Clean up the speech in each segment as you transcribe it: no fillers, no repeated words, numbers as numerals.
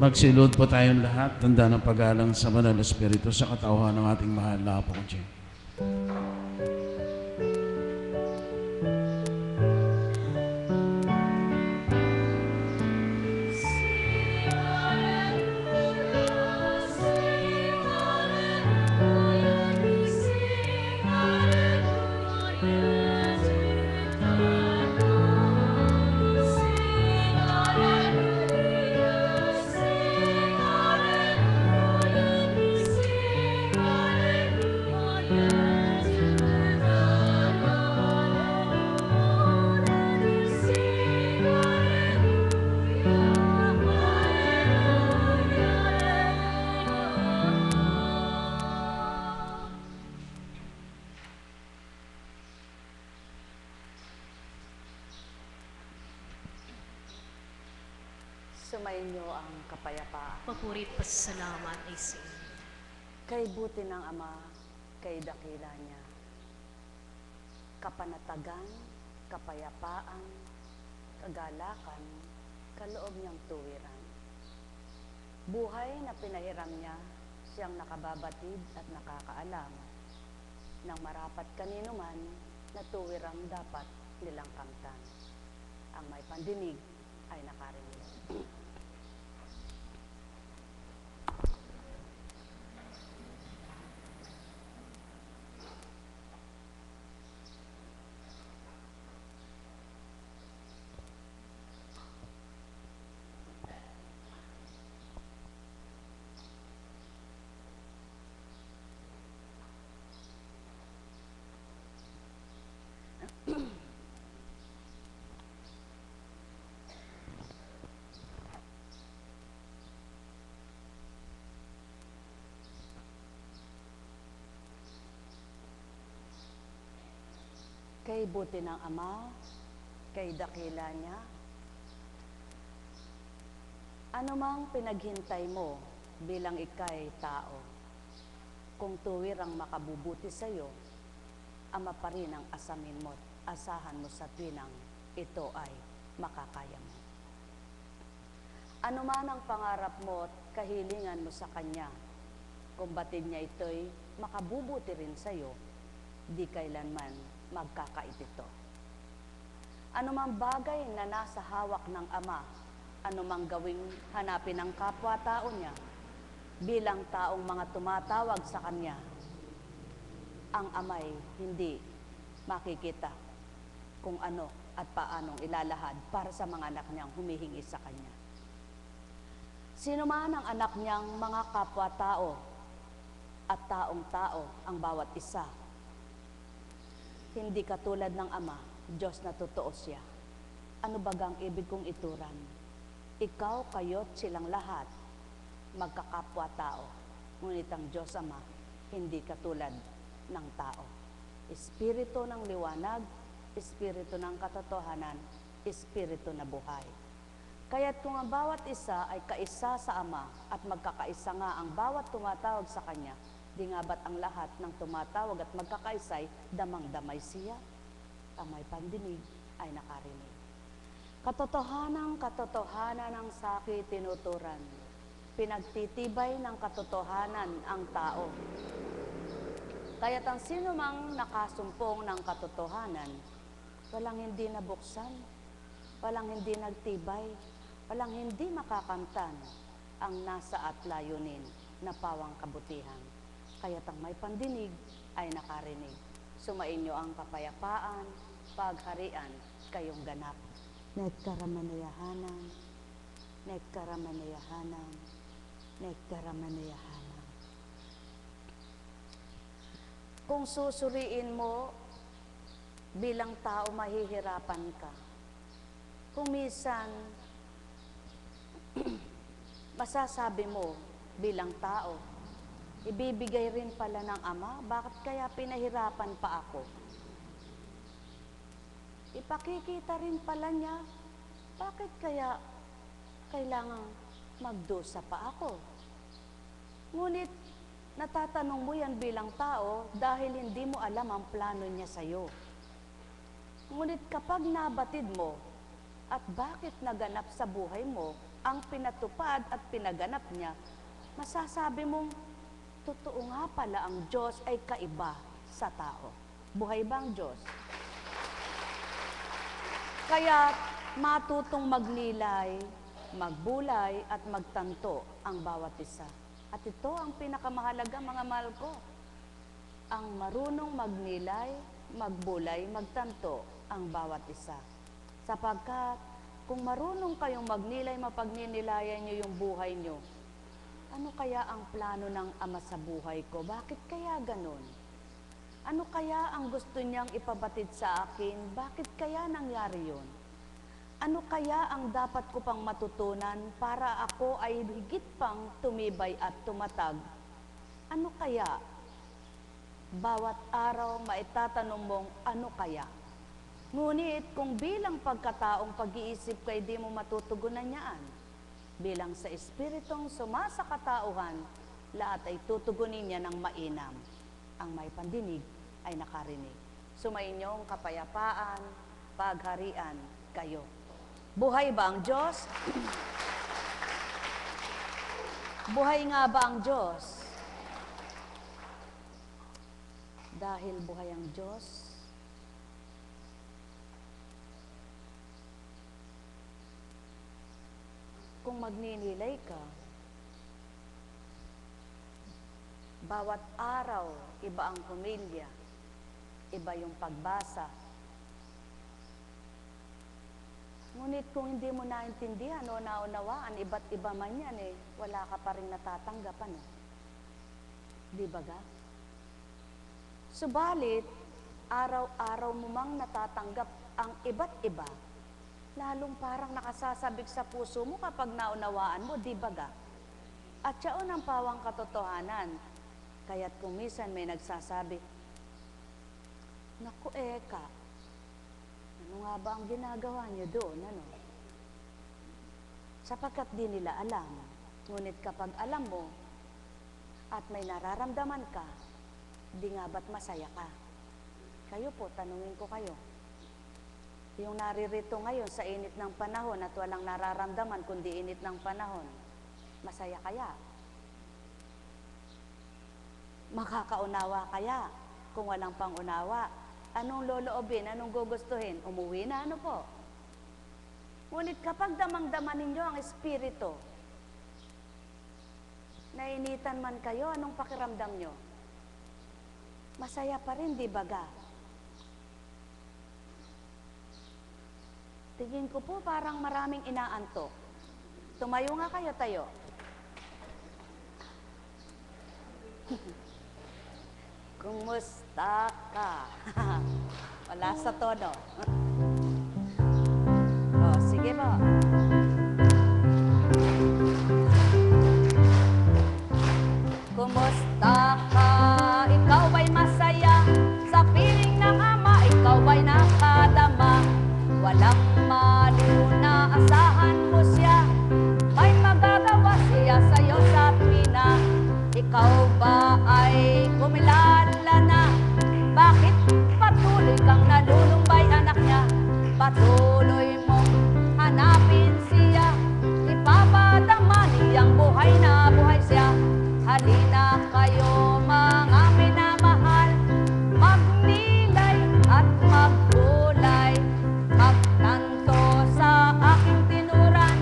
Magsilod po tayong lahat, tanda ng pag-alang sa Banal na Espiritu sa katauhan ng ating mahal na Apo Kong. Sumainyo ang kapayapaan. Papuri at pasasalamat ay sa inyo. Kay buti ng Ama, kay dakila niya. Kapanatagan, kapayapaan, kagalakan, kaloob niyang tuwiran. Buhay na pinahiram niya, siyang nakababatid at nakakaalam. Nang marapat kanino man, na tuwirang dapat nilang kamtan. Ang may pandinig ay nakarinig. Kay buti ng Ama, kay dakila niya. Ano mang pinaghintay mo bilang ika'y tao, kung tuwirang makabubuti sa'yo, Ama pa rin ang asamin mo't asahan mo sa tuwinang ito ay makakaya mo. Ano man ang pangarap mo at kahilingan mo sa Kanya, kung batid niya ito'y makabubuti rin sa'yo, di kailanman magkakait ito. Ano mang bagay na nasa hawak ng Ama, ano mang gawing hanapin ng kapwa-tao niya, bilang taong mga tumatawag sa Kanya, ang Ama'y hindi makikita kung ano at paanong ilalahad para sa mga anak niyang humihingi sa Kanya. Sino man ang anak niyang mga kapwa-tao at taong-tao ang bawat isa, hindi katulad ng Ama, Diyos na totoo siya. Ano bagang ibig kong ituran? Ikaw, kayo't silang lahat, magkakapwa-tao. Ngunit ang Diyos Ama, hindi katulad ng tao. Espiritu ng liwanag, espiritu ng katotohanan, espiritu na buhay. Kaya't kung ang bawat isa ay kaisa sa Ama at magkakaisa nga ang bawat tumatawag sa Kanya, di nga ba't ang lahat ng tumatawag at magkakaisay, damang-damay siya? Ang may pandinig ay nakarinig. Katotohanan ng saki tinuturan. Pinagtitibay ng katotohanan ang tao. Kaya't ang sino mang nakasumpong ng katotohanan, walang hindi nabuksan, walang hindi nagtibay, walang hindi makakamtan ang nasa at layunin na pawang kabutihan. Kaya't ang may pandinig ay nakarinig. Sumainyo ang kapayapaan, pagharian, kayong ganap. Nekkaramanayahanan, nekkaramanayahanan, nekkaramanayahanan. Kung susuriin mo, bilang tao mahihirapan ka. Kung minsan, masasabi mo bilang tao, ibibigay rin pala ng Ama, bakit kaya pinahirapan pa ako? Ipakikita rin pala niya, bakit kaya kailangang magdusa pa ako? Ngunit natatanong mo yan bilang tao dahil hindi mo alam ang plano niya sa'yo. Ngunit kapag nabatid mo at bakit naganap sa buhay mo ang pinatupad at pinaganap niya, masasabi mong, totoo nga pala ang Diyos ay kaiba sa tao. Buhay ba ang Diyos? Kaya matutong magnilay, magbulay at magtanto ang bawat isa. At ito ang pinakamahalaga, mga mahal ko. Ang marunong magnilay, magbulay, magtanto ang bawat isa. Sapagkat kung marunong kayong magnilay, mapagninilayan nyo yung buhay nyo, ano kaya ang plano ng Ama sa buhay ko? Bakit kaya ganon? Ano kaya ang gusto niyang ipabatid sa akin? Bakit kaya nangyari yun? Ano kaya ang dapat ko pang matutunan para ako ay higit pang tumibay at tumatag? Ano kaya? Bawat araw maitatanong mong ano kaya? Ngunit kung bilang pagkataong pag-iisip ka, di mo matutugunan niyaan. Bilang sa Espiritong sumasa katauhan, lahat ay tutugunin niya ng mainam. Ang may pandinig ay nakarinig. Sumainyong kapayapaan, pagharian kayo. Buhay ba ang Diyos? Buhay nga ba ang Diyos? Dahil buhay ang Diyos, kung magninilay ka, bawat araw, iba ang pamilya, iba yung pagbasa. Ngunit kung hindi mo naintindihan o naunawaan, iba't iba man yan wala ka pa rin natatanggapan. Di ba ga? Subalit, araw-araw mo mang natatanggap ang iba't iba, lalong parang nakasasabik sa puso mo kapag naunawaan mo, di ba ga? At siyaon ang pawang katotohanan. Kaya't kung minsan may nagsasabi, naku Eka, ano nga ba ang ginagawa niyo doon? Ano? Sapagkat di nila alam. Ngunit kapag alam mo at may nararamdaman ka, di nga ba't masaya ka? Kayo po, tanungin ko kayo. Yung naririto ngayon sa init ng panahon at walang nararamdaman kundi init ng panahon, masaya kaya? Makakaunawa kaya? Kung walang pangunawa, anong loloobin, anong gugustuhin? Umuwi na, ano po? Ngunit kapag damang-daman ninyo ang Espiritu, nainitan man kayo, anong pakiramdam nyo? Masaya pa rin, di ba ga? Tingin ko po parang maraming inaantok. Tumayo nga kayo, tayo. Kumusta ka? Wala sa tono. Sige po. Kumusta ka? Ikaw ay masaya. Sa piling ng Ama, ikaw ay nakadama. Walang maluna, asahan mo siya. May magagawa siya sa'yo sa pina. Ikaw ba ay kumilala na? Bakit patuloy kang nalulumbay, anak niya? Patuloy mong hanapin siya. Ipapadama niyang buhay na buhay siya. Halina kayo mga minamahal, magnilay at magbulay, magtanto sa aking tinuran,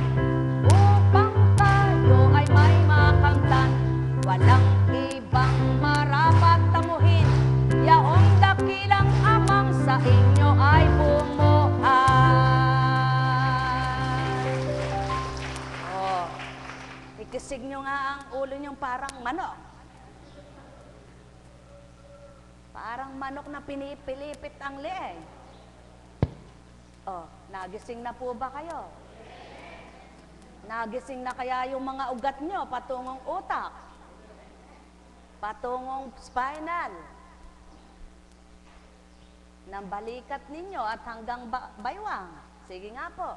upang tayo ay may makamtan. Walang ibang marapat tamuhin, yaong dakilang Amang sa inyo ay bumuhay. Ikisig nyo nga ang ulo nyong parang manok. Parang manok na pinipilipit ang leeg. Nagising na po ba kayo? Nagising na kaya yung mga ugat nyo patungong utak, patungong spinal, ng balikat ninyo at hanggang baywang. Sige nga po.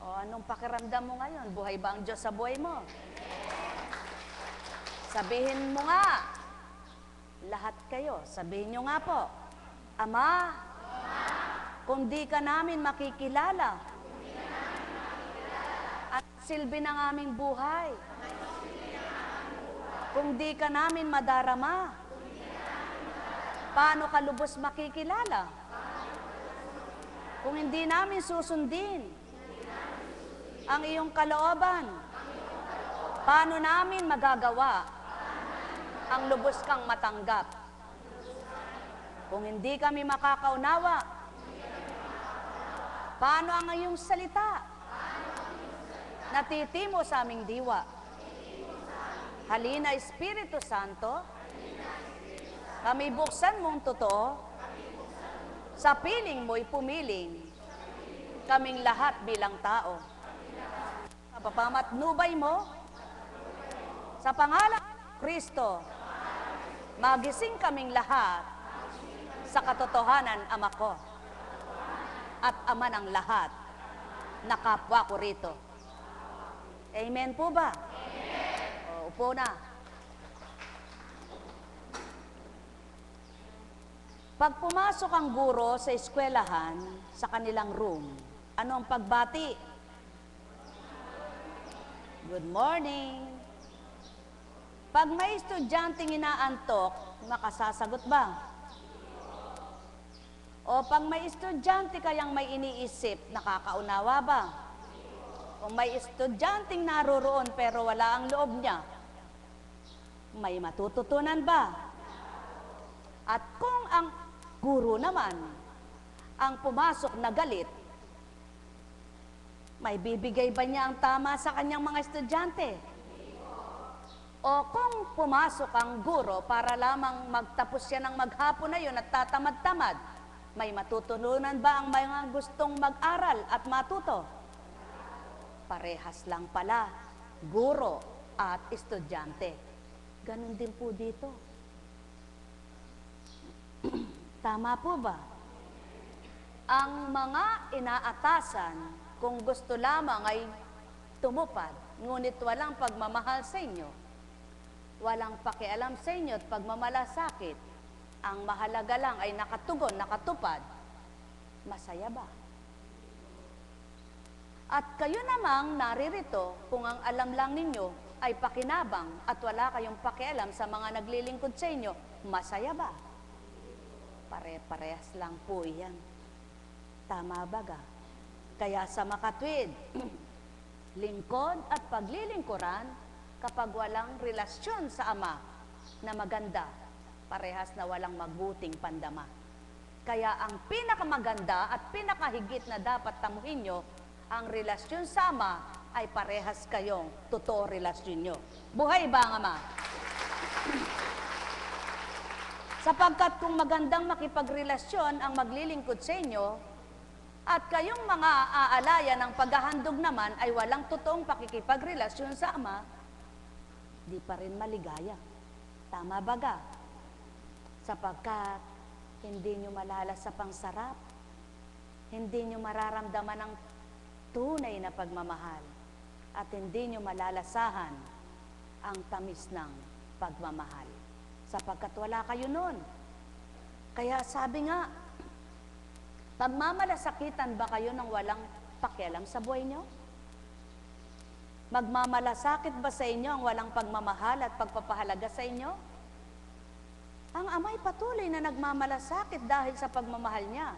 O anong pakiramdam mo ngayon? Buhay ba ang Diyos sa buhay mo? Sabihin mo nga. Lahat kayo, sabihin nyo nga po. Ama, kung di ka namin makikilala, at silbi ng aming buhay, kung di ka namin madarama, paano ka lubos makikilala? Kung hindi namin susundin ang iyong kalooban, paano namin magagawa ang lubos kang matanggap? Kung hindi kami makakaunawa, paano ang iyong salita natitimo sa aming diwa? Halina, Espiritu Santo, kami buksan mong totoo, sa piling mo'y pumiling, kaming lahat bilang tao. Sa papamatnubay mo, sa pangalan ng Kristo, magising kaming lahat sa katotohanan, Ama ko, at Ama ng lahat, na kapwa ko rito. Amen po ba? Amen. Upo na. Pag pumasok ang guro sa eskwelahan, sa kanilang room, ano ang pagbati? Good morning. Pag may estudyanteng inaantok, makasasagot ba? O pag may estudyante kayang may iniisip, nakakaunawa ba? O may estudyanteng naroroon pero wala ang loob niya, may matututunan ba? At kung ang guro naman ang pumasok na galit, may bibigay ba niya ang tama sa kanyang mga estudyante? O kung pumasok ang guro para lamang magtapos siya ng maghapon na yun at tatamad-tamad, may matutunan ba ang mga gustong mag-aral at matuto? Parehas lang pala, guro at estudyante. Ganon din po dito. Tama po ba? Ang mga inaatasan, kung gusto lamang ay tumupad, ngunit walang pagmamahal sa inyo, walang pakialam sa inyo at pagmamalasakit, ang mahalaga lang ay nakatugon, nakatupad, masaya ba? At kayo namang naririto kung ang alam lang ninyo ay pakinabang at wala kayong pakialam sa mga naglilingkod sa inyo, masaya ba? Pare-parehas lang po iyan. Tama ba ga? Kaya sa makatwid, lingkod at paglilingkuran kapag walang relasyon sa Ama na maganda, parehas na walang mabuting pandama. Kaya ang pinakamaganda at pinakahigit na dapat tamuhin nyo, ang relasyon sa Ama ay parehas kayong totoo relasyon nyo. Buhay ba ang Ama? Sapagkat kung magandang makipagrelasyon ang maglilingkod sa inyo, at kayong mga aalaya ng paghahandog naman ay walang totoong pakikipagrelasyon sa Ama, di pa rin maligaya. Tama baga? Sapagkat hindi nyo malalas sa pangsarap, hindi nyo mararamdaman ng tunay na pagmamahal, at hindi nyo malalasahan ang tamis ng pagmamahal. Sapagkat wala kayo nun. Kaya sabi nga, pagmamalasakitan ba kayo ng walang pakialam sa buhay nyo? Magmamalasakit ba sa inyo ang walang pagmamahal at pagpapahalaga sa inyo? Ang Ama'y patuloy na nagmamalasakit dahil sa pagmamahal niya.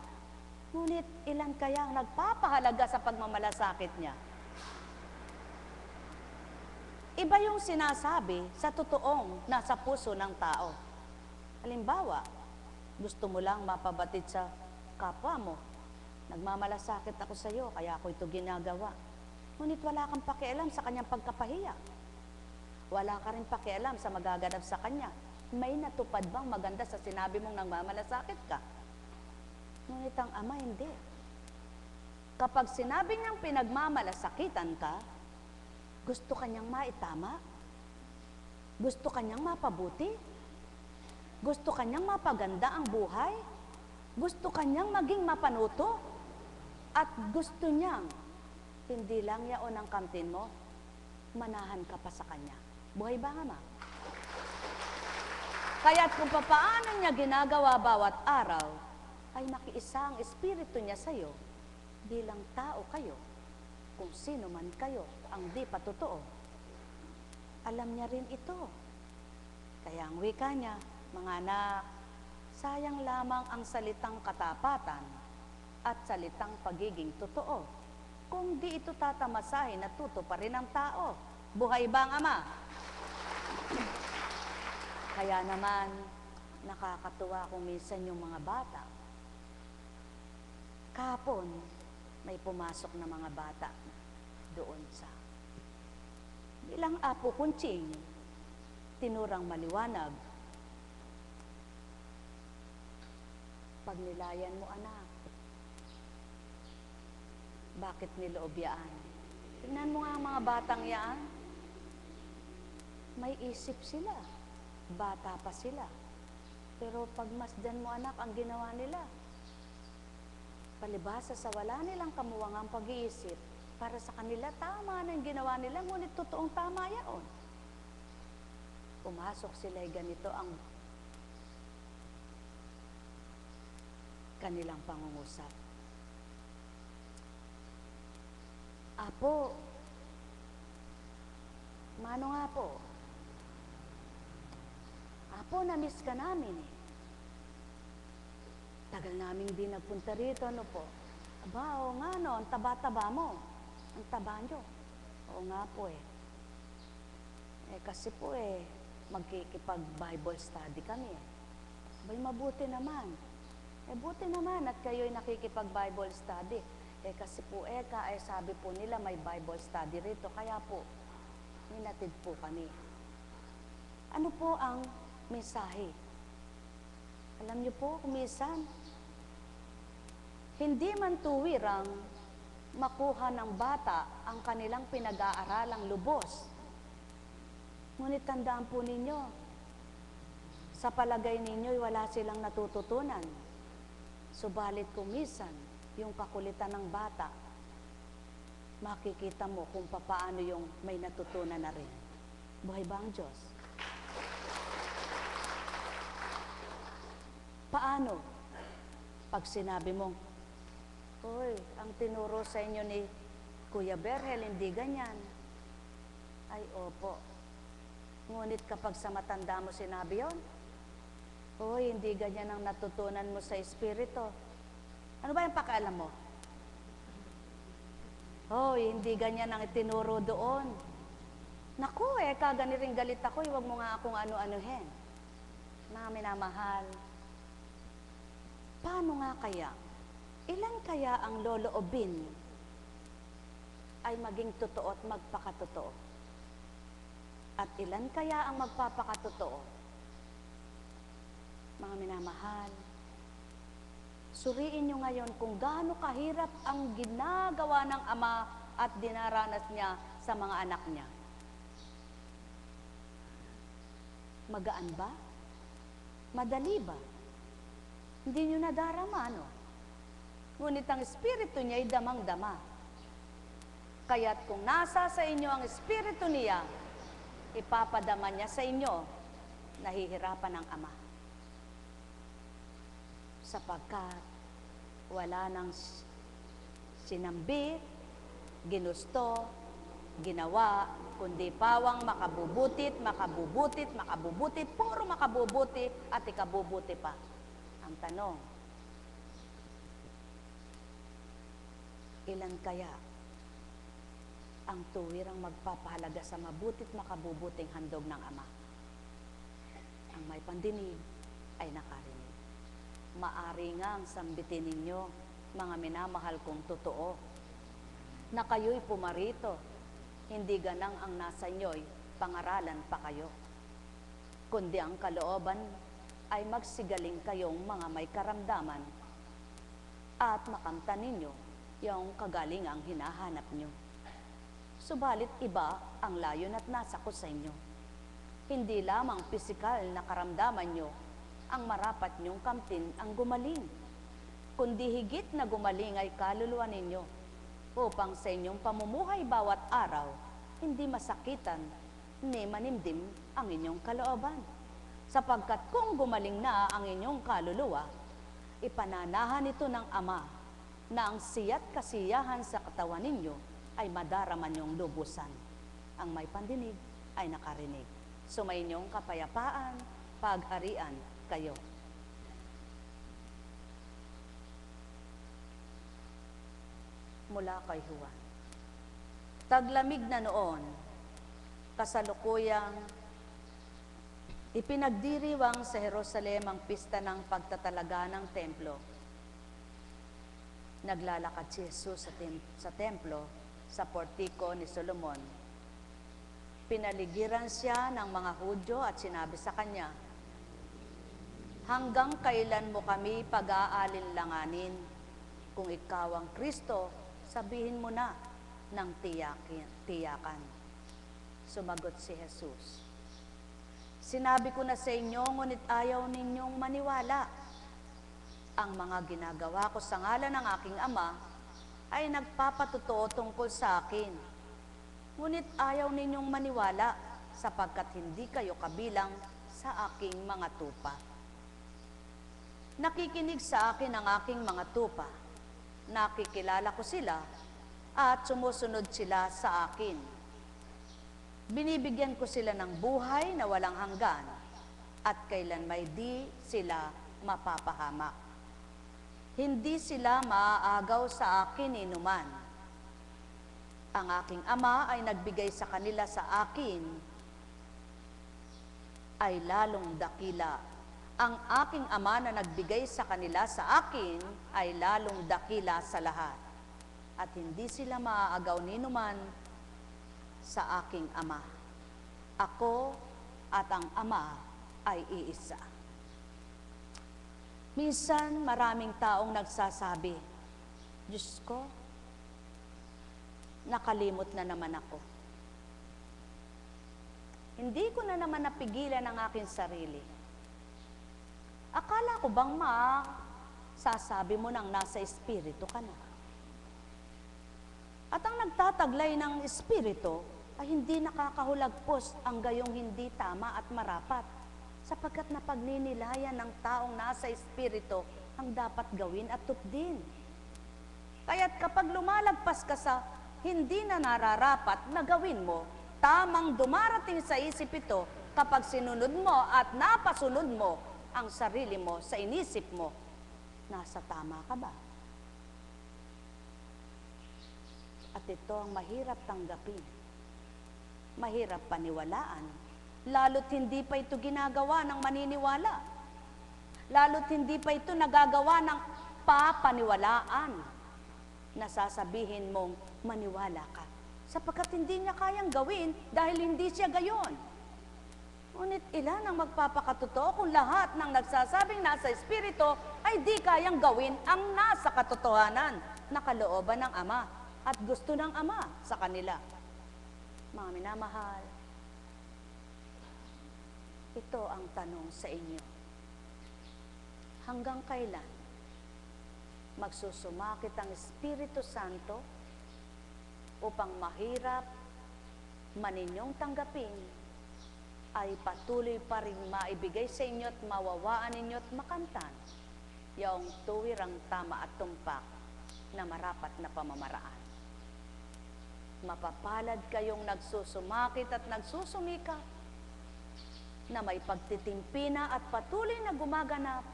Ngunit ilan kaya ang nagpapahalaga sa pagmamalasakit niya? Iba yung sinasabi sa totoong nasa puso ng tao. Halimbawa, gusto mo lang mapabatid sa kapwa mo. Nagmamalasakit ako sa iyo, kaya ako ito ginagawa. Ngunit wala kang pakialam sa kanyang pagkapahiya. Wala ka rin pakialam sa magaganap sa kanya. May natupad bang maganda sa sinabi mong nagmamalasakit ka? Ngunit ang Ama hindi. Kapag sinabi niyang pinagmamalasakitan ka, gusto kanyang maitama? Gusto kanyang mapabuti? Gusto kanyang mapaganda ang buhay? Gusto kanyang maging mapanuto? At gusto niyang, hindi lang yaon ang kamtin mo, manahan ka pa sa kanya. Buhay ba, Ama? Kaya't kung papaano niya ginagawa bawat araw, ay makiisa ang Espiritu niya sa iyo, bilang tao kayo, kung sino man kayo ang di patotoo. Alam niya rin ito. Kaya ang wika niya, mga anak, sayang lamang ang salitang katapatan at salitang pagiging totoo. Kung di ito tatamasahin, natuto pa rin ang tao. Buhay ba ang Ama? Kaya naman, nakakatuwa kung minsan yung mga bata. Kapon, may pumasok na mga bata doon sa bilang Apo Kunching, tinurang maliwanag. Pag nilayan mo, anak, bakit niloob yaan? Tingnan mo nga ang mga batang yaan. May isip sila. Bata pa sila. Pero pag masdan mo, anak, ang ginawa nila, palibhasa sa wala nilang kamuwangang pag-iisip, para sa kanila tama na yung ginawa nila, ngunit totoong tama yaon. Pumasok sila, ganito ang kanilang pangungusap. Apo, mano nga po? Apo, na-miss ka namin eh. Tagal namin di nagpunta rito, ano po? Aba, oo nga no, ang taba-taba mo. Ang taba nyo. Oo nga po eh. Kasi po magkikipag-Bible study kami eh. Abay, mabuti naman. Buti naman at kayo'y nakikipag-Bible study. Kasi po sabi po nila may Bible study rito. Kaya po, hinatid po kami. Ano po ang mensahe? Alam niyo po, kumisan, hindi man tuwirang makuha ng bata ang kanilang pinag-aaralang lubos. Ngunit tandaan po ninyo, sa palagay ninyo'y wala silang natututunan. Subalit kumisan, yung kakulitan ng bata, makikita mo kung paano yung may natutunan na rin. Buhay ba ang Diyos? Paano? Pag sinabi mong, Hoy, ang tinuro sa inyo ni Kuya Berhel, hindi ganyan. Ay, opo. Ngunit kapag sa matanda mo sinabi yon, Hoy, hindi ganyan ang natutunan mo sa Espiritu. Ano ba yung pakialam mo? Hoy, hindi ganyan ang itinuro doon. Naku, kagani rin galit ako, huwag mo nga akong ano-anuhin. Mga minamahal, paano nga kaya? Ilan kaya ang loloobin ay maging totoo at magpakatotoo? At ilan kaya ang magpapakatotoo? Mga minamahal, suriin nyo ngayon kung gaano kahirap ang ginagawa ng Ama at dinaranas niya sa mga anak niya. Magaan ba? Madali ba? Hindi nyo nadarama, no? Ngunit ang Espiritu niya ay damang-dama. Kaya't kung nasa sa inyo ang Espiritu niya, ipapadama niya sa inyo, nahihirapan ang Ama. Sapagkat wala nang sinambit, ginusto, ginawa, kundi pawang makabubutit, makabubutit, makabubutit, puro makabubuti at ikabubuti pa. Ang tanong, ilan kaya ang tuwirang magpapahalaga sa mabutit makabubuting handog ng Ama? Ang may pandinig ay nakarinig. Maari ngang sambitin ninyo, mga minamahal kong totoo, na kayo'y pumarito, hindi ganang ang nasa inyo'y pangaralan pa kayo, kundi ang kalooban ay magsigaling kayong mga may karamdaman at makamtan ninyo yung kagalingang hinahanap nyo. Subalit iba ang layon at nasa ko sa inyo. Hindi lamang pisikal na karamdaman nyo ang marapat nyong kamtin ang gumaling, kundi higit na gumaling ay kaluluwa ninyo, upang sa inyong pamumuhay bawat araw, hindi masakitan ni manimdim ang inyong kalooban. Sapagkat kung gumaling na ang inyong kaluluwa, ipananahan ito ng Ama na ang siya't kasiyahan sa katawan ninyo ay madarama niyong lubusan. Ang may pandinig ay nakarinig. Sumainyong kapayapaan, pagharian kayo. Mula kay Juan. Taglamig na noon, kasalukuyang ipinagdiriwang sa Jerusalem ang pista ng pagtatalaga ng templo. Naglalakad si Jesus sa templo, sa portiko ni Solomon. Pinaligiran siya ng mga Hudyo at sinabi sa kanya, "Hanggang kailan mo kami pag-aalinlanganin? Kung ikaw ang Kristo, sabihin mo na ng tiyakan." Sumagot si Jesus, "Sinabi ko na sa inyo, ngunit ayaw ninyong maniwala. Ang mga ginagawa ko sa ngalan ng aking Ama ay nagpapatotoo tungkol sa akin. Ngunit ayaw ninyong maniwala sapagkat hindi kayo kabilang sa aking mga tupa. Nakikinig sa akin ang aking mga tupa. Nakikilala ko sila at sumusunod sila sa akin. Binibigyan ko sila ng buhay na walang hanggan at kailan may di sila mapapahamak. Hindi sila maaagaw sa akin inuman. Ang aking Ama ay nagbigay sa kanila sa akin ay lalong dakila. Ang aking Ama na nagbigay sa kanila sa akin ay lalong dakila sa lahat. At hindi sila maaagaw ninuman sa aking Ama. Ako at ang Ama ay iisa." Minsan maraming taong nagsasabi, "Diyos ko, nakalimot na naman ako. Hindi ko na naman napigilan ang aking sarili. Akala ko bang sasabi mo nang nasa espiritu ka na?" At ang nagtataglay ng espiritu ay hindi nakakahulagpos ang gayong hindi tama at marapat, sapagkat napagninilayan ng taong nasa espiritu ang dapat gawin at tupdin. Kaya't kapag lumalagpas ka sa hindi na nararapat na gawin mo, tamang dumarating sa isip ito kapag sinunod mo at napasunod mo ang sarili mo sa inisip mo. Nasa tama ka ba? At ito ang mahirap tanggapin. Mahirap paniwalaan, lalo't hindi pa ito ginagawa ng maniniwala. Lalo't hindi pa ito nagagawa ng papaniwalaan na sasabihin mong maniwala ka, sapagkat hindi niya kayang gawin dahil hindi siya gayon. Ngunit ilan ang magpapakatotoo kung lahat ng nagsasabing nasa espiritu ay di kayang gawin ang nasa katotohanan na kalooban ng Ama at gusto ng Ama sa kanila. Mga minamahal, ito ang tanong sa inyo. Hanggang kailan magsusumakit ang Espiritu Santo upang mahirap maninyong tanggapin ay patuloy pa rin maibigay sa inyo at mawawaan ninyo at makantan yung tuwirang tama at tumpak na marapat na pamamaraan. Mapapalad kayong nagsusumakit at nagsusumikap na may pagtitimpina at patuloy na gumaganap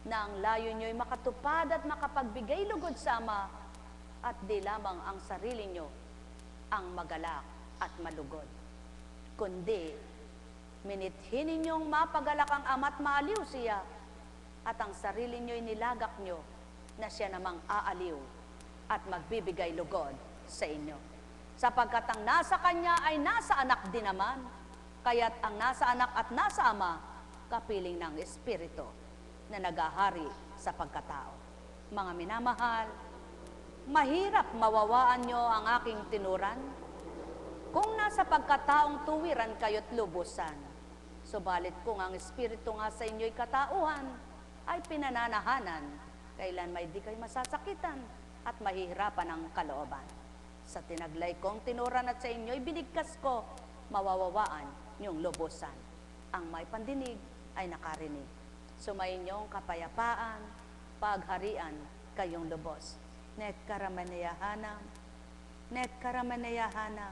na ang layo nyo'y makatupad at makapagbigay lugod sa Ama at di lamang ang sarili nyo ang magalak at malugod, kundi minithin ninyong mapagalak ang Ama at maaliw siya at ang sarili nyo'y nilagak nyo na siya namang aaliw at magbibigay lugod sa inyo. Sapagkat ang nasa Kanya ay nasa Anak din naman, kaya't ang nasa Anak at nasa Ama, kapiling ng Espiritu na nagahari sa pagkatao. Mga minamahal, Mahirap mawawaan nyo ang aking tinuran kung nasa pagkataong tuwiran kayo't lubusan. Subalit kung ang Espiritu nga sa inyo'y katauhan ay pinananahanan, kailan may di kayo masasakitan at mahihirapan ang kalooban. Sa tinaglay kong tinuran at sa inyo'y binigkas ko, mawawawaan niyong lubusan. Ang may pandinig ay nakarinig. Sumayinyong kapayapaan, pagharian kayong lubos. Nekkaramanayahana, nekkaramanayahana,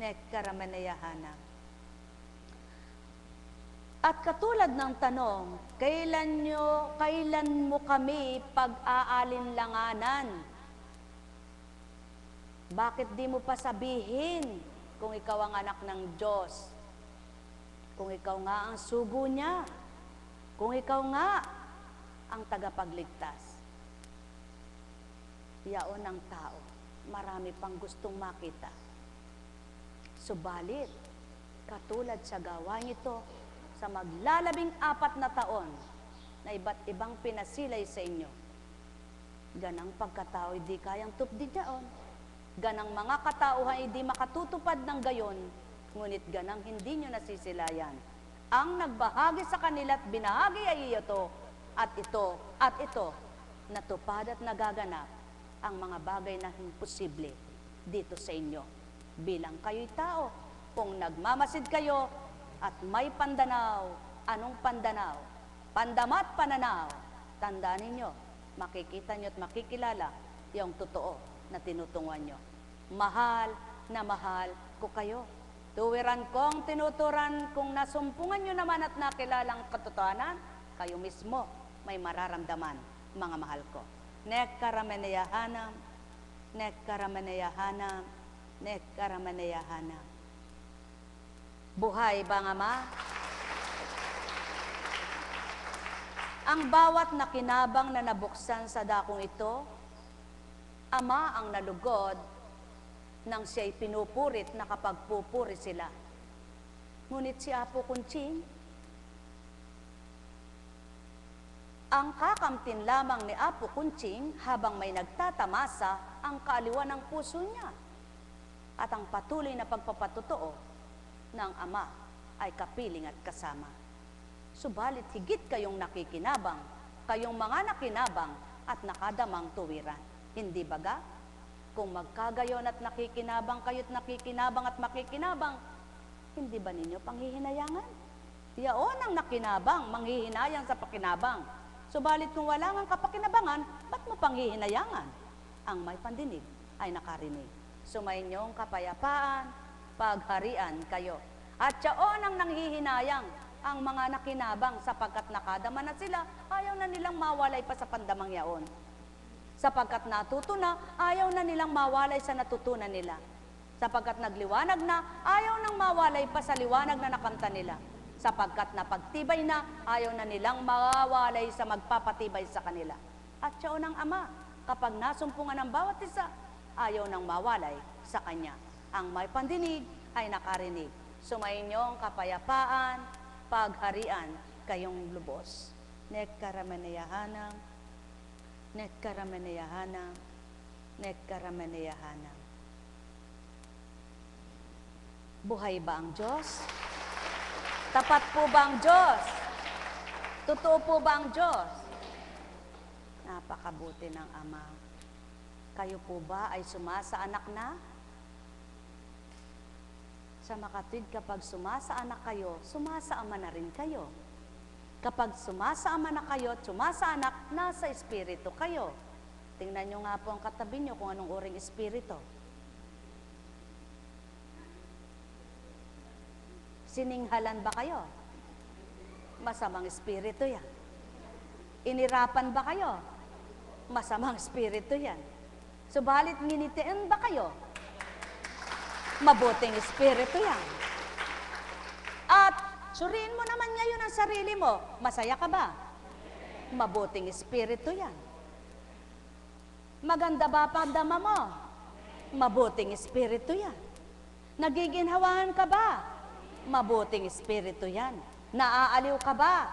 nekkaramanayahana. At katulad ng tanong, kailan mo kami pag-aalinlanganan? Bakit di mo pa sabihin kung ikaw ang anak ng Diyos? Kung ikaw nga ang sugo niya? Kung ikaw nga ang tagapagligtas? Yaon ang tao, marami pang gustong makita. Subalit, katulad sa gawain ito, sa maglalabing-4 na taon na iba't ibang pinasilay sa inyo, ganang pagkatao hindi kayang tupdin niyaon, ganang mga katauhan hindi makatutupad ng gayon, ngunit ganang hindi nyo nasisilayan. Ang nagbahagi sa kanila at binahagi ay ito, at ito, natupad at nagaganap ang mga bagay na imposible dito sa inyo. Bilang kayo'y tao, kung nagmamasid kayo at may pandanaw, anong pandanaw? Pandama't pananaw. Tandaan ninyo, makikita nyo at makikilala yung totoo na tinutungan nyo. Mahal na mahal ko kayo. Tuwiran kong tinuturan kung nasumpungan nyo naman at nakilalang katotohanan, kayo mismo may mararamdaman, mga mahal ko. Nekkaramanayahana, nekkaramanayahana, nekkaramanayahana. Buhay ba, Ama? Ang bawat nakinabang na nabuksan sa dakong ito, Ama ang nalugod nang siya'y pinupurit na kapag pupuri sila. Ngunit si Apo Kunching, ang kakamtin lamang ni Apo Kunching habang may nagtatamasa ang kaaliwan ng puso niya. At ang patuloy na pagpapatotoo ng Ama ay kapiling at kasama. Subalit higit kayong nakikinabang, kayong mga nakinabang at nakadamang tuwiran. Hindi baga? Kung magkagayon at nakikinabang kayo't nakikinabang at makikinabang, hindi ba ninyo panghihinayangan? Yaon ang nakinabang, manghihinayang sa pakinabang. Subalit kung wala ngang kapakinabangan, ba't mo panghihinayangan? Ang may pandinig ay nakarinig. Sumainyong kapayapaan, pagharian kayo. At yaon ang nanghihinayang, ang mga nakinabang sapagkat nakadama na sila, ayaw na nilang mawalay pa sa pandamang yaon. Sapagkat natuto na, ayaw na nilang mawalay sa natutunan nila. Sapagkat nagliwanag na, ayaw nang mawalay pa sa liwanag na nakanta nila. Sapagkat napagtibay na, ayaw na nilang mawawalay sa magpapatibay sa kanila. At siya ng Ama, kapag nasumpungan ng bawat isa, ayaw nang mawalay sa Kanya. Ang may pandinig ay nakarinig. Sumainyong kapayapaan, pagharian kayong lubos. Nekkaramanayahana, nekkaramanayahana, nekkaramanayahana. Buhay ba ang Diyos? Tapat po ba ang Diyos? Totoo po ba ang Diyos? Napakabuti ng Ama. Kayo po ba ay sumasaanak na? Sa makatwid, kapag sumasaanak kayo, sumasaama na rin kayo. Kapag sumasaama na kayo at sumasaanak, nasa espiritu kayo. Tingnan nyo nga po ang katabi nyo kung anong uring espiritu. Sininghalan ba kayo? Masamang espiritu yan. Inirapan ba kayo? Masamang espiritu yan. Subalit nginitian ba kayo? Mabuting espiritu yan. At suriin mo naman ngayon ang sarili mo. Masaya ka ba? Mabuting espiritu yan. Maganda ba pagdama mo? Mabuting espiritu yan. Nagiginhawahan ka ba? Mabuting espiritu yan. Naaaliw ka ba?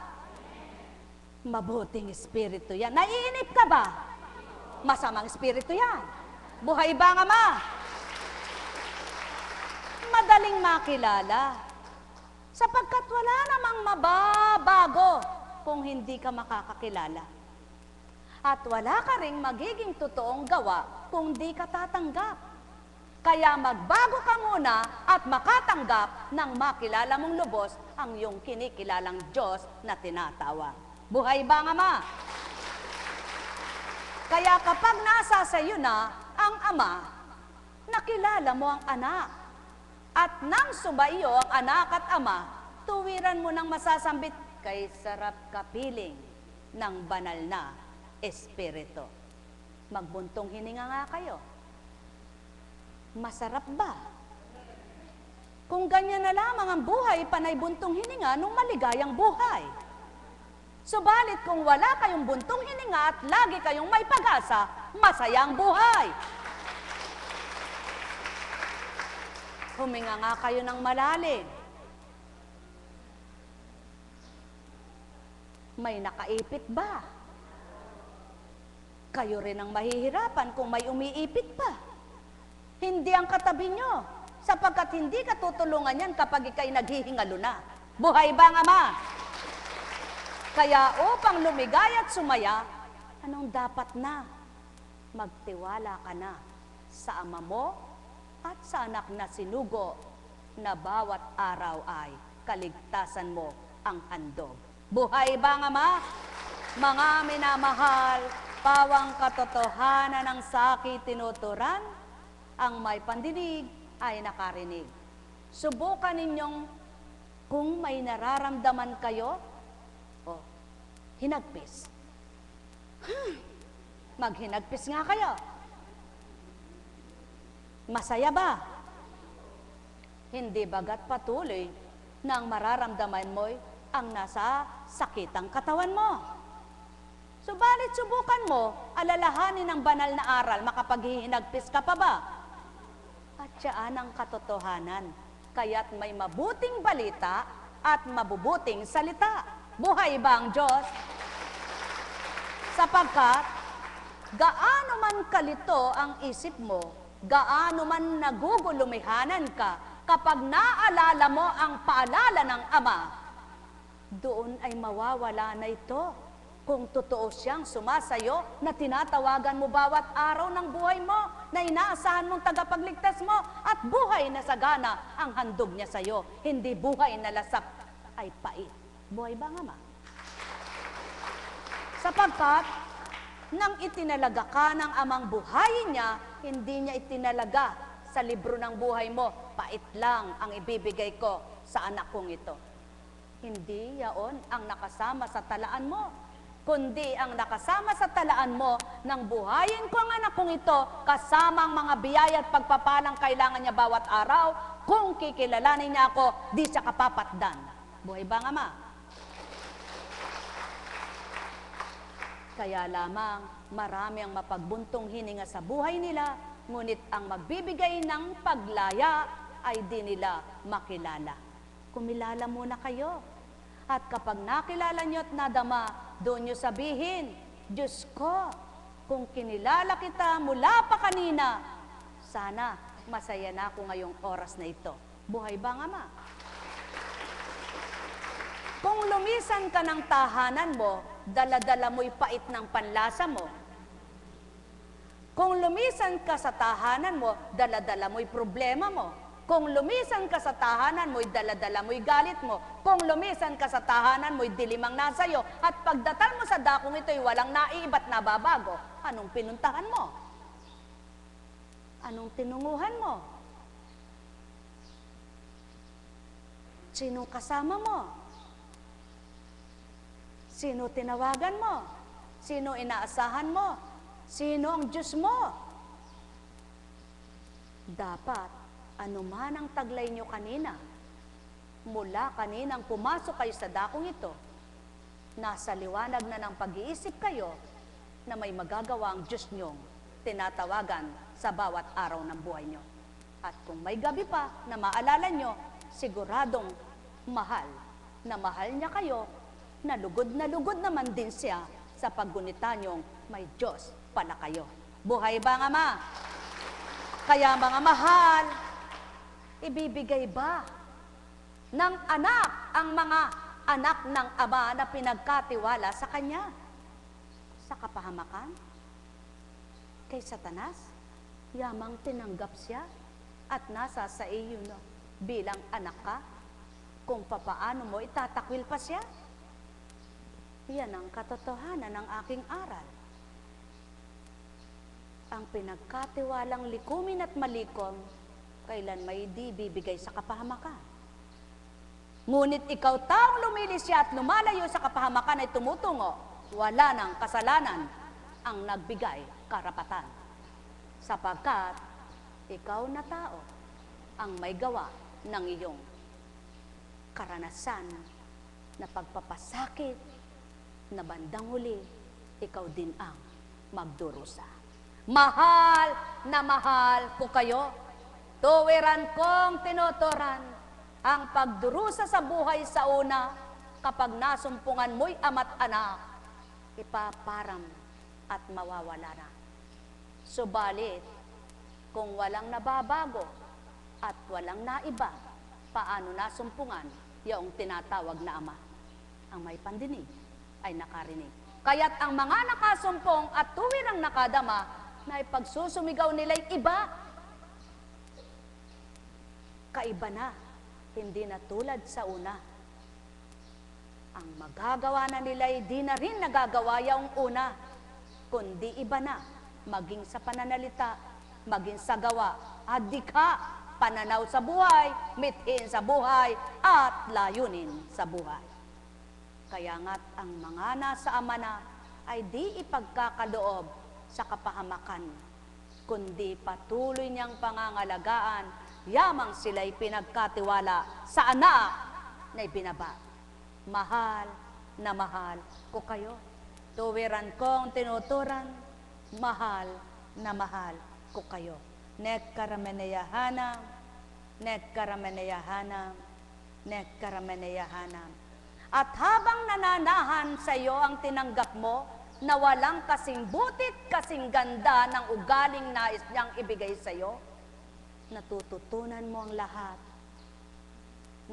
Mabuting espiritu yan. Naiinip ka ba? masamang espiritu yan. Buhay ba nga ma? Madaling makilala. Sapagkat wala namang mababago kung hindi ka makakakilala. At wala ka ring magiging totoong gawa kung di ka tatanggap. Kaya magbago ka muna at makatanggap ng makilala mong lubos ang iyong kinikilalang Diyos na tinatawag. Buhay ba nga ma? Kaya kapag nasa sa iyo na ang Ama, nakilala mo ang anak. At nang sumaiyo ang anak at ama, tuwiran mo ng masasambit kay sarap kapiling ng banal na Espiritu. Magbuntong hininga nga kayo. Masarap ba? Kung ganyan na lamang ang buhay, panay buntong hininga nung maligayang buhay. Subalit kung wala kayong buntong hininga at lagi kayong may pag-asa, masayang buhay. Huminga nga kayo ng malalim. May nakaipit ba? Kayo rin ang mahihirapan kung may umiipit pa. Hindi ang katabi nyo, sapagkat hindi ka tutulungan yan kapag ikay naghihingalo na. Buhay ba nga ma? Kaya upang lumigay at sumaya, anong dapat na? Magtiwala ka na sa Ama mo at sa anak na sinugo na bawat araw ay kaligtasan mo ang handog. Buhay ba nga ma? Mga minamahal, pawang katotohanan ng sakit tinuturan, ang may pandinig ay nakarinig. Subukan ninyong kung may nararamdaman kayo, hinagpis. Maghinagpis nga kayo. Masaya ba? Hindi bagat patuloy nang mararamdaman mo'y ang nasa sakitang katawan mo. Subalit subukan mo, alalahanin ang banal na aral, makapaghihinagpis ka pa ba? At siyaan ang katotohanan, kaya't may mabuting balita at mabubuting salita. Buhay ba ang Diyos? Sapagkat, gaano man kalito ang isip mo, gaano man nagugulumihanan ka, kapag naalala mo ang paalala ng Ama, doon ay mawawala na ito. Kung totoo siyang sumasayo na tinatawagan mo bawat araw ng buhay mo, na inaasahan mong tagapagligtas mo, at buhay na sagana ang handog niya sa'yo, hindi buhay na lasak ay pait. Buhay ba nga ma? Sapagkat, nang itinalaga ka ng Amang buhayin niya, hindi niya itinalaga sa libro ng buhay mo, pait lang ang ibibigay ko sa anak kong ito. Hindi yaon ang nakasama sa talaan mo, kundi ang nakasama sa talaan mo ng buhayin ko ang anak kong ito, kasama ang mga biyaya at pagpapalang kailangan niya bawat araw, kung kikilalanin niya ako, di siya kapapatdan. Buhay ba nga ma? Kaya lamang marami ang mapagbuntong hininga sa buhay nila, ngunit ang magbibigay ng paglaya ay di nila makilala. Kumilala muna kayo. At kapag nakilala nyo at nadama, doon nyo sabihin, Diyos ko, kung kinilala kita mula pa kanina, sana masaya na ako ngayong oras na ito. Buhay ba nga ma? Kung lumisan ka ng tahanan mo, dala-dala mo'y pait ng panlasa mo. Kung lumisan ka sa tahanan mo, dala-dala mo'y problema mo. Kung lumisan ka sa tahanan mo'y dala-dala mo'y galit mo. Kung lumisan ka sa tahanan mo'y dilimang nasa'yo. At pagdatal mo sa dakong ito'y walang naiiba't nababago. Anong pinuntahan mo? Anong tinunguhan mo? Sinong kasama mo? Sino tinawagan mo? Sino inaasahan mo? Sino ang Diyos mo? Dapat, anuman ang taglay nyo kanina, mula kaninang pumasok kayo sa dakong ito, nasa liwanag na ng pag-iisip kayo na may magagawa ang Diyos nyong tinatawagan sa bawat araw ng buhay nyo. At kung may gabi pa na maalala nyo, siguradong mahal na mahal niya kayo, na lugod naman din siya sa paggunita nyong may Diyos pala kayo. Buhay ba ang ama? Kaya mga mahal, ibibigay ba ng anak ang mga anak ng ama na pinagkatiwala sa kanya? Sa kapahamakan? Kay Satanas? Yamang tinanggap siya at nasa sa iyo no, bilang anak ka, kung papaano mo itatakwil pa siya. Yan ang katotohanan ng aking aral. Ang pinagkatiwalang likumin at malikom, kailan may di bibigay sa kapahamakan. Ngunit ikaw taong lumilisya at lumalayo sa kapahamakan ay tumutungo, wala ng kasalanan ang nagbigay karapatan. Sapagkat ikaw na tao ang may gawa ng iyong karanasan na pagpapasakit na bandang huli, ikaw din ang magdurusa. Mahal na mahal ko kayo. Tuwiran kong tinuturan ang pagdurusa sa buhay sa una kapag nasumpungan mo'y ama't anak, ipaparam at mawawala na. Subalit, kung walang nababago at walang naiba, paano nasumpungan yung tinatawag na ama? Ang may pandinig ay nakarinig. Kaya't ang mga nakasumpong at tuwirang nakadama na ipagsusumigaw nila'y iba. Kaiba na, hindi na tulad sa una. Ang magagawa na nila'y di na rin nagagawa yung una, kundi iba na, maging sa pananalita, maging sa gawa, adika, pananaw sa buhay, mithin sa buhay, at layunin sa buhay. Kaya nga't ang mga nasa ama na ay di ipagkakaloob sa kapahamakan, kundi patuloy niyang pangangalagaan, yamang sila'y pinagkatiwala sa anak na ibinaba. Mahal na mahal ko kayo. Tuwiran kong tinuturan, mahal na mahal ko kayo. Nekkarameneyahanam, nekkarameneyahanam, nekkarameneyahanam. At habang nananahan sa iyo ang tinanggap mo, na walang kasing butit, kasing ganda ng ugaling nais niyang ibigay sa iyo, natututunan mo ang lahat.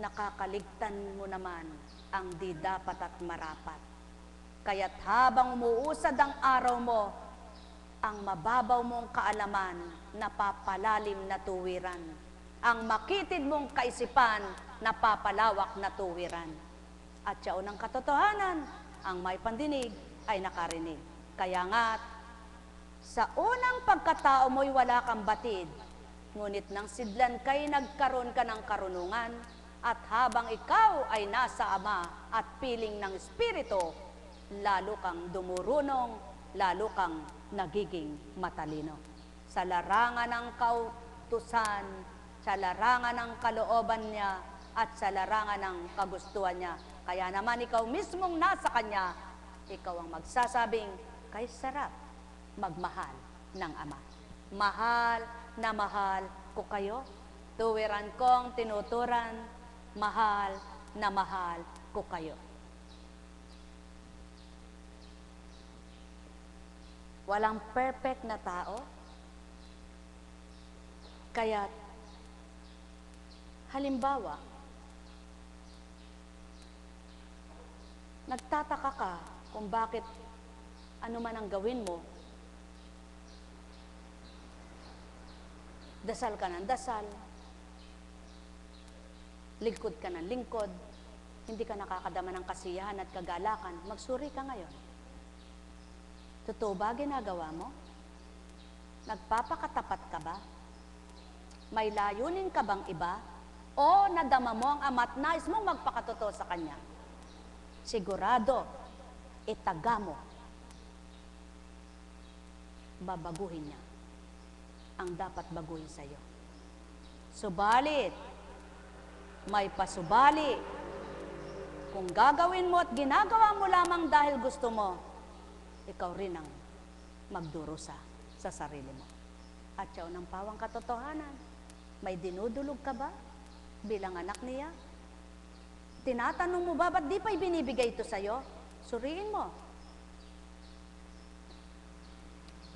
Nakakaligtan mo naman ang di dapat at marapat. Kaya't habang umuusad ang araw mo, ang mababaw mong kaalaman, napapalalim na tuwiran. Ang makitid mong kaisipan, napapalawak na tuwiran. At yaon ang katotohanan, ang may pandinig ay nakarinig. Kaya nga't, sa unang pagkatao mo'y wala kang batid, ngunit nang sidlan kay nagkaroon ka ng karunungan, at habang ikaw ay nasa Ama at piling ng Espiritu, lalo kang dumurunong, lalo kang nagiging matalino. Sa larangan ng kautusan, sa larangan ng kalooban niya, at sa larangan ng kagustuhan niya. Kaya naman ikaw mismong nasa Kanya, ikaw ang magsasabing, kay sarap magmahal ng Ama. Mahal na mahal ko kayo. Tuwiran kong tinuturan, mahal na mahal ko kayo. Walang perfect na tao. Kaya, halimbawa, nagtataka ka kung bakit ano man ang gawin mo, dasal ka ng dasal, lingkod ka ng lingkod, hindi ka nakakadama ng kasiyahan at kagalakan, magsuri ka ngayon. Totoo ba ginagawa mo? Nagpapakatapat ka ba? May layunin ka bang iba? O nadama mo ang Ama at nais mong magpakatotoo sa Kanya? Sigurado, itaga mo. Babaguhin niya ang dapat baguhin sa iyo. Subalit, may pasubali. Kung gagawin mo at ginagawa mo lamang dahil gusto mo, ikaw rin ang magdurusa sa sarili mo. At yaon ang pawang katotohanan, may dinudulog ka ba bilang anak niya? Tinatanong mo ba, ba't di pa ibinibigay ito sa'yo? Suriin mo.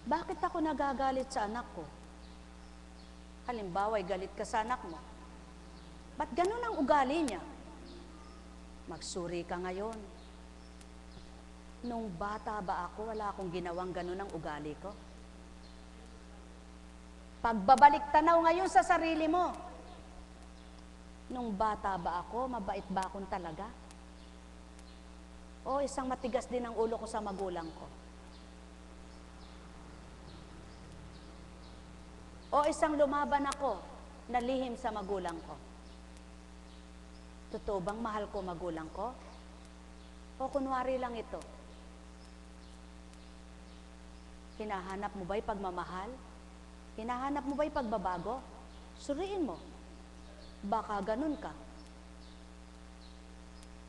Bakit ako nagagalit sa anak ko? Halimbawa, galit ka sa anak mo. Ba't ganun ang ugali niya? Magsuri ka ngayon. Nung bata ba ako, wala akong ginawang ganun ang ugali ko? Pagbabalik tanaw ngayon sa sarili mo. Nung bata ba ako, mabait ba akong talaga? O isang matigas din ang ulo ko sa magulang ko? O isang lumaban ako na lihim sa magulang ko? Totoo bang mahal ko magulang ko? O kunwari lang ito? Hinahanap mo ba'y pagmamahal? Hinahanap mo ba'y pagbabago? Suriin mo. Baka ganun ka.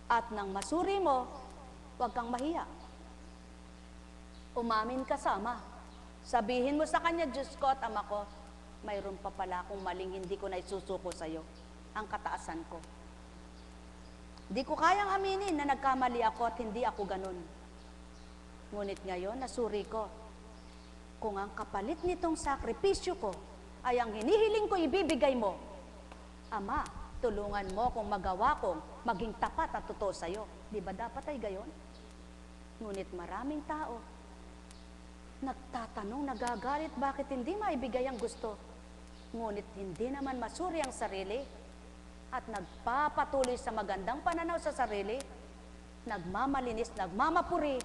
At nang masuri mo, huwag kang mahiya. Umamin ka sa Ama. Sabihin mo sa Kanya, Diyos ko at Ama ko, mayroon pa pala akong maling hindi ko na isusuko sa iyo, ang kataasan ko. Di ko kayang aminin na nagkamali ako at hindi ako ganun. Ngunit ngayon, nasuri ko. Kung ang kapalit nitong sakripisyo ko ay ang hinihiling ko ibibigay mo, Ama, tulungan mo kung magawa kong maging tapat at totoo sa iyo. Di ba dapat ay gayon? Ngunit maraming tao nagtatanong, nagagalit, bakit hindi maibigay ang gusto? Ngunit hindi naman masuri ang sarili at nagpapatuloy sa magandang pananaw sa sarili, nagmamalinis, nagmamapuri,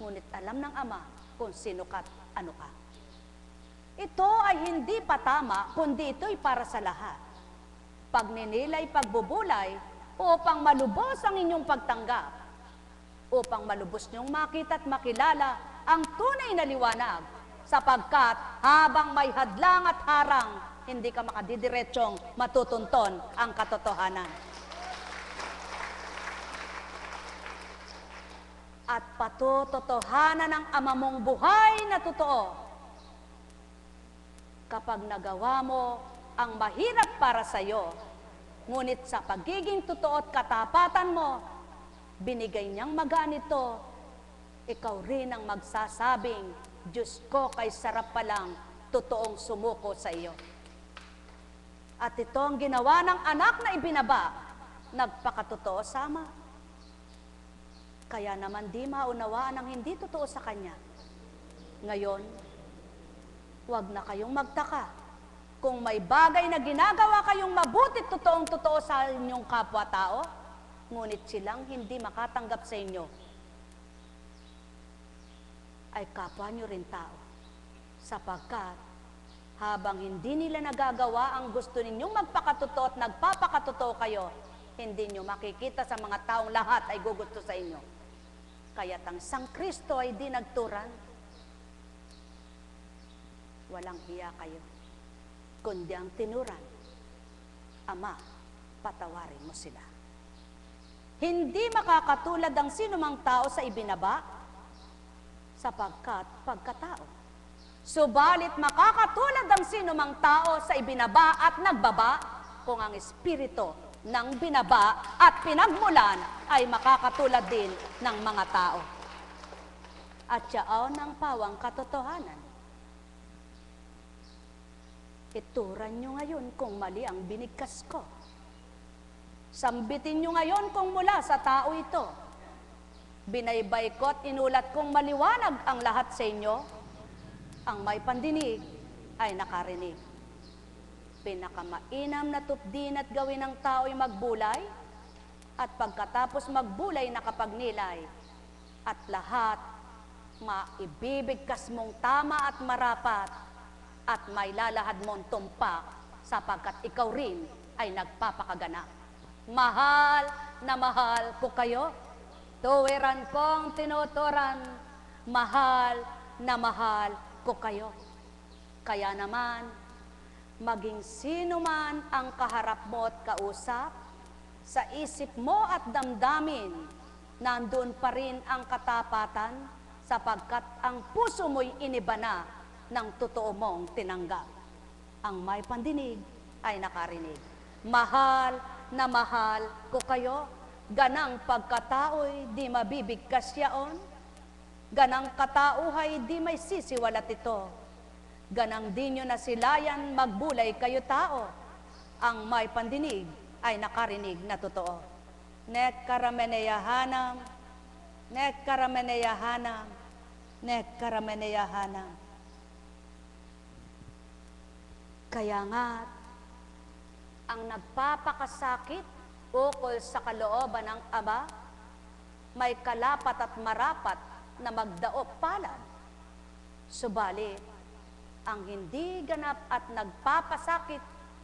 ngunit alam ng Ama kung sino ka at ano ka. Ito ay hindi patama, kundi ito'y para sa lahat. Pagninilay, pagbubulay, upang malubos ang inyong pagtanggap, upang malubos niyong makita at makilala ang tunay na liwanag, sapagkat habang may hadlang at harang, hindi ka makadidiretsong matutunton ang katotohanan. At patutotohanan ng Ama mong buhay na totoo. Kapag nagawa mo ang mahirap para sa iyo, ngunit sa pagiging totoo at katapatan mo, binigay niyang magaan ito, ikaw rin ang magsasabing, Diyos ko, kay sarap palang totoong sumuko sa iyo. At ito ang ginawa ng anak na ibinaba, nagpakatotoo sa Ama. Kaya naman di maunawaan ang hindi totoo sa Kanya. Ngayon, huwag na kayong magtaka kung may bagay na ginagawa kayong mabuti totoong-totoo sa inyong kapwa-tao, ngunit silang hindi makatanggap sa inyo, ay kapwa nyo rin tao. Sapagkat habang hindi nila nagagawa ang gusto ninyong magpakatotoo at nagpapakatotoo kayo, hindi nyo makikita sa mga taong lahat ay gugusto sa inyo. Kaya't ang Sang Kristo ay di nagturan. Walang hiya kayo, kundi ang tinuran, Ama, patawarin mo sila. Hindi makakatulad ang sinumang tao sa ibinaba, sapagkat pagkatao. Subalit makakatulad ang sinumang tao sa ibinaba at nagbaba, kung ang espiritu ng binaba at pinagmulan ay makakatulad din ng mga tao. At yaon ng pawang katotohanan. Ituran nyo ngayon kung mali ang binigkas ko. Sambitin nyo ngayon kung mula sa tao ito. Binaybay ko at inulat kong maliwanag ang lahat sa inyo. Ang may pandinig ay nakarinig. Pinakamainam na tupdin at gawin ng tao ay magbulay, at pagkatapos magbulay nakapagnilay, at lahat maibibigkas mong tama at marapat, at may lalahad mong tumpak, sapagkat ikaw rin ay nagpapakaganap. Mahal na mahal ko kayo, tuwiran kong tinuturan, mahal na mahal ko kayo. Kaya naman, maging sino man ang kaharap mo at kausap, sa isip mo at damdamin, nandun pa rin ang katapatan, sapagkat ang puso mo'y iniba na ng totoo mong tinanggap. Ang may pandinig ay nakarinig. Mahal na mahal ko kayo, ganang pagkatao'y di mabibigkas yaon, ganang katauhay di may sisiwalat ito. Ganang di nyo nasilayan magbulay kayo tao, ang may pandinig ay nakarinig na totoo. Nek karameneyahanam, nek karameneyahanam, nek karameneyahanam. Kaya nga, ang nagpapakasakit ukol sa kalooban ng Ama, may kalapat at marapat na magdaop palad. Subalit, ang hindi ganap at nagpapasakit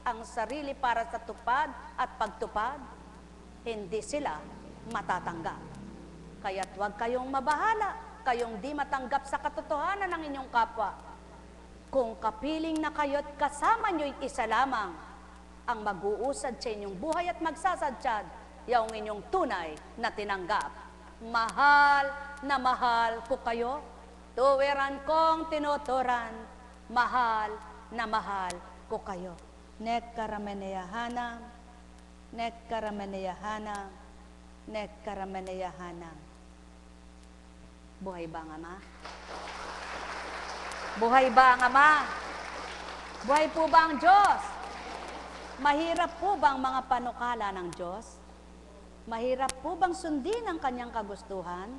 ang sarili para sa tupad at pagtupad, hindi sila matatanggap. Kaya't huwag kayong mabahala, kayong di matanggap sa katotohanan ng inyong kapwa. Kung kapiling na kayo't kasama nyo'y isa lamang, ang mag-uusad sa inyong buhay at magsasadsyad, yung inyong tunay na tinanggap. Mahal na mahal ko kayo, tuwiran kong tinuturan, mahal na mahal ko kayo. Nek karameneyahanam, nek karameneyahanam, nek karameneyahanam. Buhay ba ang Ama? Buhay ba ang Ama? Buhay po ba ang Diyos? Mahirap po bang mga panukala ng Diyos? Mahirap po bang sundin ang kanyang kagustuhan?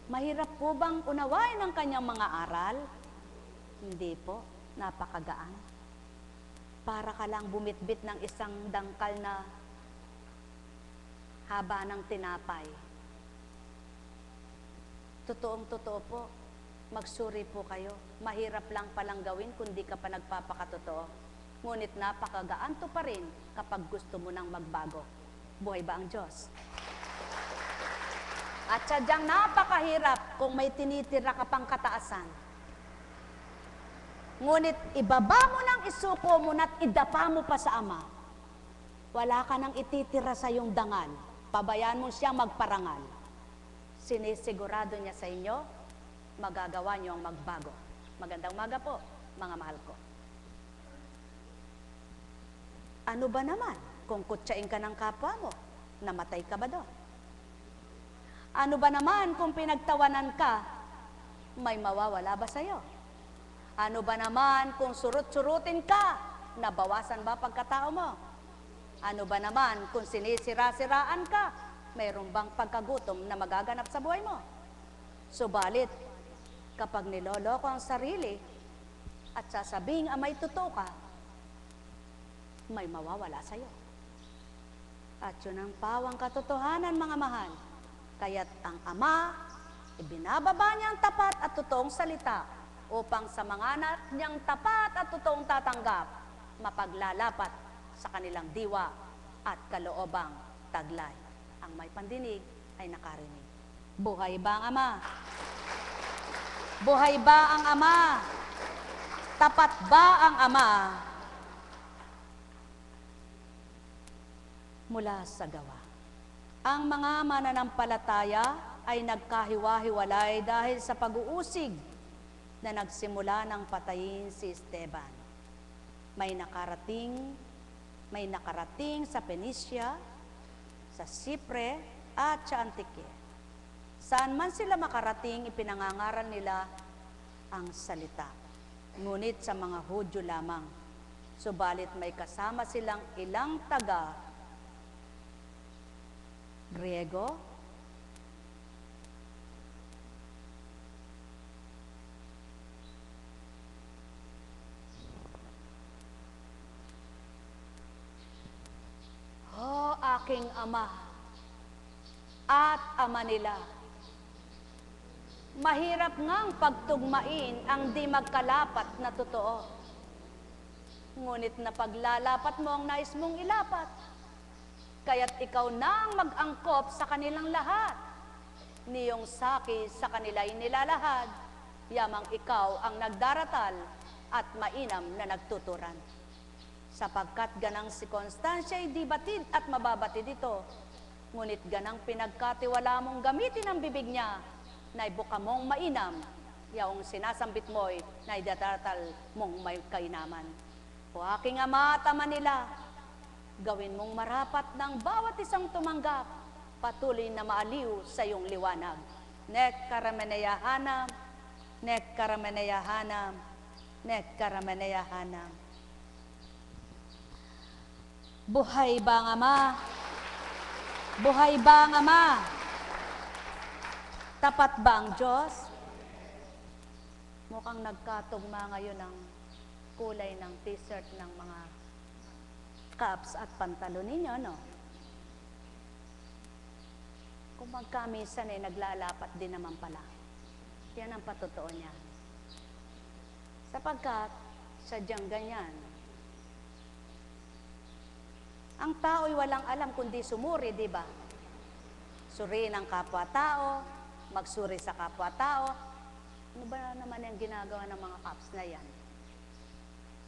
Mahirap po bang unawain ang kanyang mga aral? Hindi po, napakagaan. Para ka lang bumitbit ng isang dangkal na haba ng tinapay. Totoong-totoo po, magsuri po kayo. Mahirap lang palang gawin kung di ka pa nagpapakatotoo. Ngunit napakagaan to pa rin kapag gusto mo nang magbago. Buhay ba ang Diyos? At sadyang napakahirap kung may tinitira ka pang kataasan. Ngunit ibaba mo nang isuko mo na't idapa mo pa sa Ama. Wala ka nang ititira sa iyong dangal. Pabayaan mo siyang magparangal. Sinisigurado niya sa inyo, magagawa niyo ang magbago. Magandang umaga po, mga mahal ko. Ano ba naman kung kutsain ka ng kapwa mo? Namatay ka ba doon? Ano ba naman kung pinagtawanan ka? May mawawala ba sa'yo? Ano ba naman kung surut-surutin ka? Nabawasan ba pagkatao mo? Ano ba naman kung sinisira-siraan ka? Mayroon bang pagkagutom na magaganap sa buhay mo? Subalit, kapag niloloko ang sarili at sasabing may totoo ka, may mawawala sa'yo. At yun ang pawang katotohanan, mga mahal. Kaya't ang Ama, ibinababa niya ang tapat at totoong salita upang sa mga anak niyang tapat at totoong tatanggap, mapaglalapat sa kanilang diwa at kaloobang taglay. Ang may pandinig ay nakarinig. Buhay ba ang Ama? Buhay ba ang Ama? Tapat ba ang Ama? Mula sa gawa. Ang mga mananampalataya ay nagkahiwa-hiwalay dahil sa pag-uusig na nagsimula ng patayin si Esteban. May nakarating sa Phoenicia, sa Sipre at sa Antike. Saan man sila makarating, ipinangangaral nila ang salita. Ngunit sa mga Hudyo lamang. Subalit may kasama silang ilang taga Griego, O aking Ama at Ama nila, mahirap ngang pagtugmain ang di magkalapat na totoo. Ngunit na paglalapat mo ang nais mong ilapat, kaya't ikaw na ang mag-angkop sa kanilang lahat. Niyong saki sa kanila'y nilalahad, yamang ikaw ang nagdaratal at mainam na nagtuturan. Sapagkat ganang si Constancia'y di batid at mababatid ito, ngunit ganang pinagkatiwala mong gamitin ang bibig niya, na ibuka mong mainam, yaong sinasambit mo'y na idadaratal mong may kainaman. O aking Ama at Ama nila, gawin mong marapat ng bawat isang tumanggap, patuloy na maaliw sa iyong liwanag. nek karameneyahanam, nek karameneyahanam, nek karameneyahanam. Buhay ba ang Ama? Buhay ba ang Ama? Tapat ba ang Diyos? Mukhang nagkatugma ngayon ang kulay ng t-shirt ng mga caps at pantalon ninyo, no? Kung magkamisan naglalapat din naman pala. Yan ang patotoo niya. Sapagkat, sadyang ganyan. Ang tao'y walang alam kundi sumuri, di ba? Suriin ang kapwa-tao, magsuri sa kapwa-tao. Ano ba naman yung ginagawa ng mga caps na yan?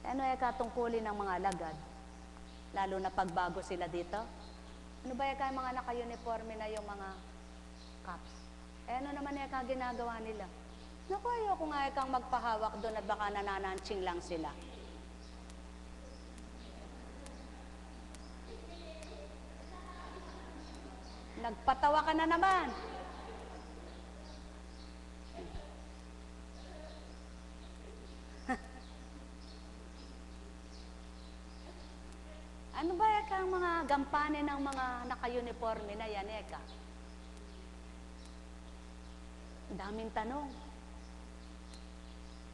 Ano ay katungkulin ng mga alagad? Lalo na pagbago sila dito? Ano ba yung mga naka-uniforme na yung mga caps? Ano naman yung ginagawa nila? Naku, ayoko nga kang magpahawak doon at baka nanananching lang sila. Nagpatawa ka na naman. Ano ba ang mga gampanin ng mga naka-uniforme na yan, Eka? Daming tanong.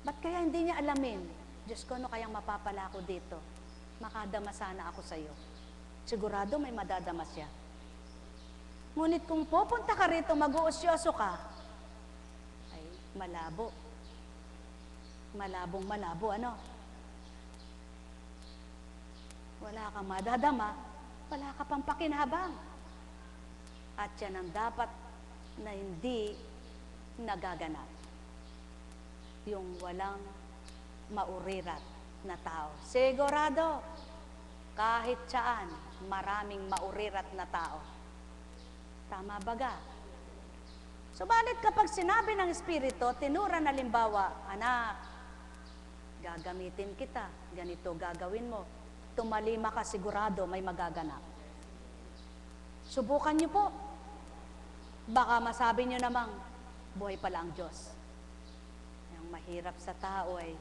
Ba't kaya hindi niya alamin? Diyos ko, ano kayang mapapala ko dito? Makadama sana ako sa'yo. Sigurado may madadama siya. Ngunit kung pupunta ka rito, mag-uusyoso ka, ay malabo. Malabong malabo, ano? Wala kang madadama, wala ka pang pakinabang. At yan ang dapat na hindi nagaganap. Yung walang maurirat na tao. Sigurado, kahit saan, maraming maurirat na tao. Tama baga? Subalit kapag sinabi ng Espiritu, tinura na limbawa, anak, gagamitin kita, ganito gagawin mo. Tumalima ka, sigurado may magaganap. Subukan niyo po. Baka masabi niyo namang, buhay pala ang Diyos. Ang mahirap sa tao ay,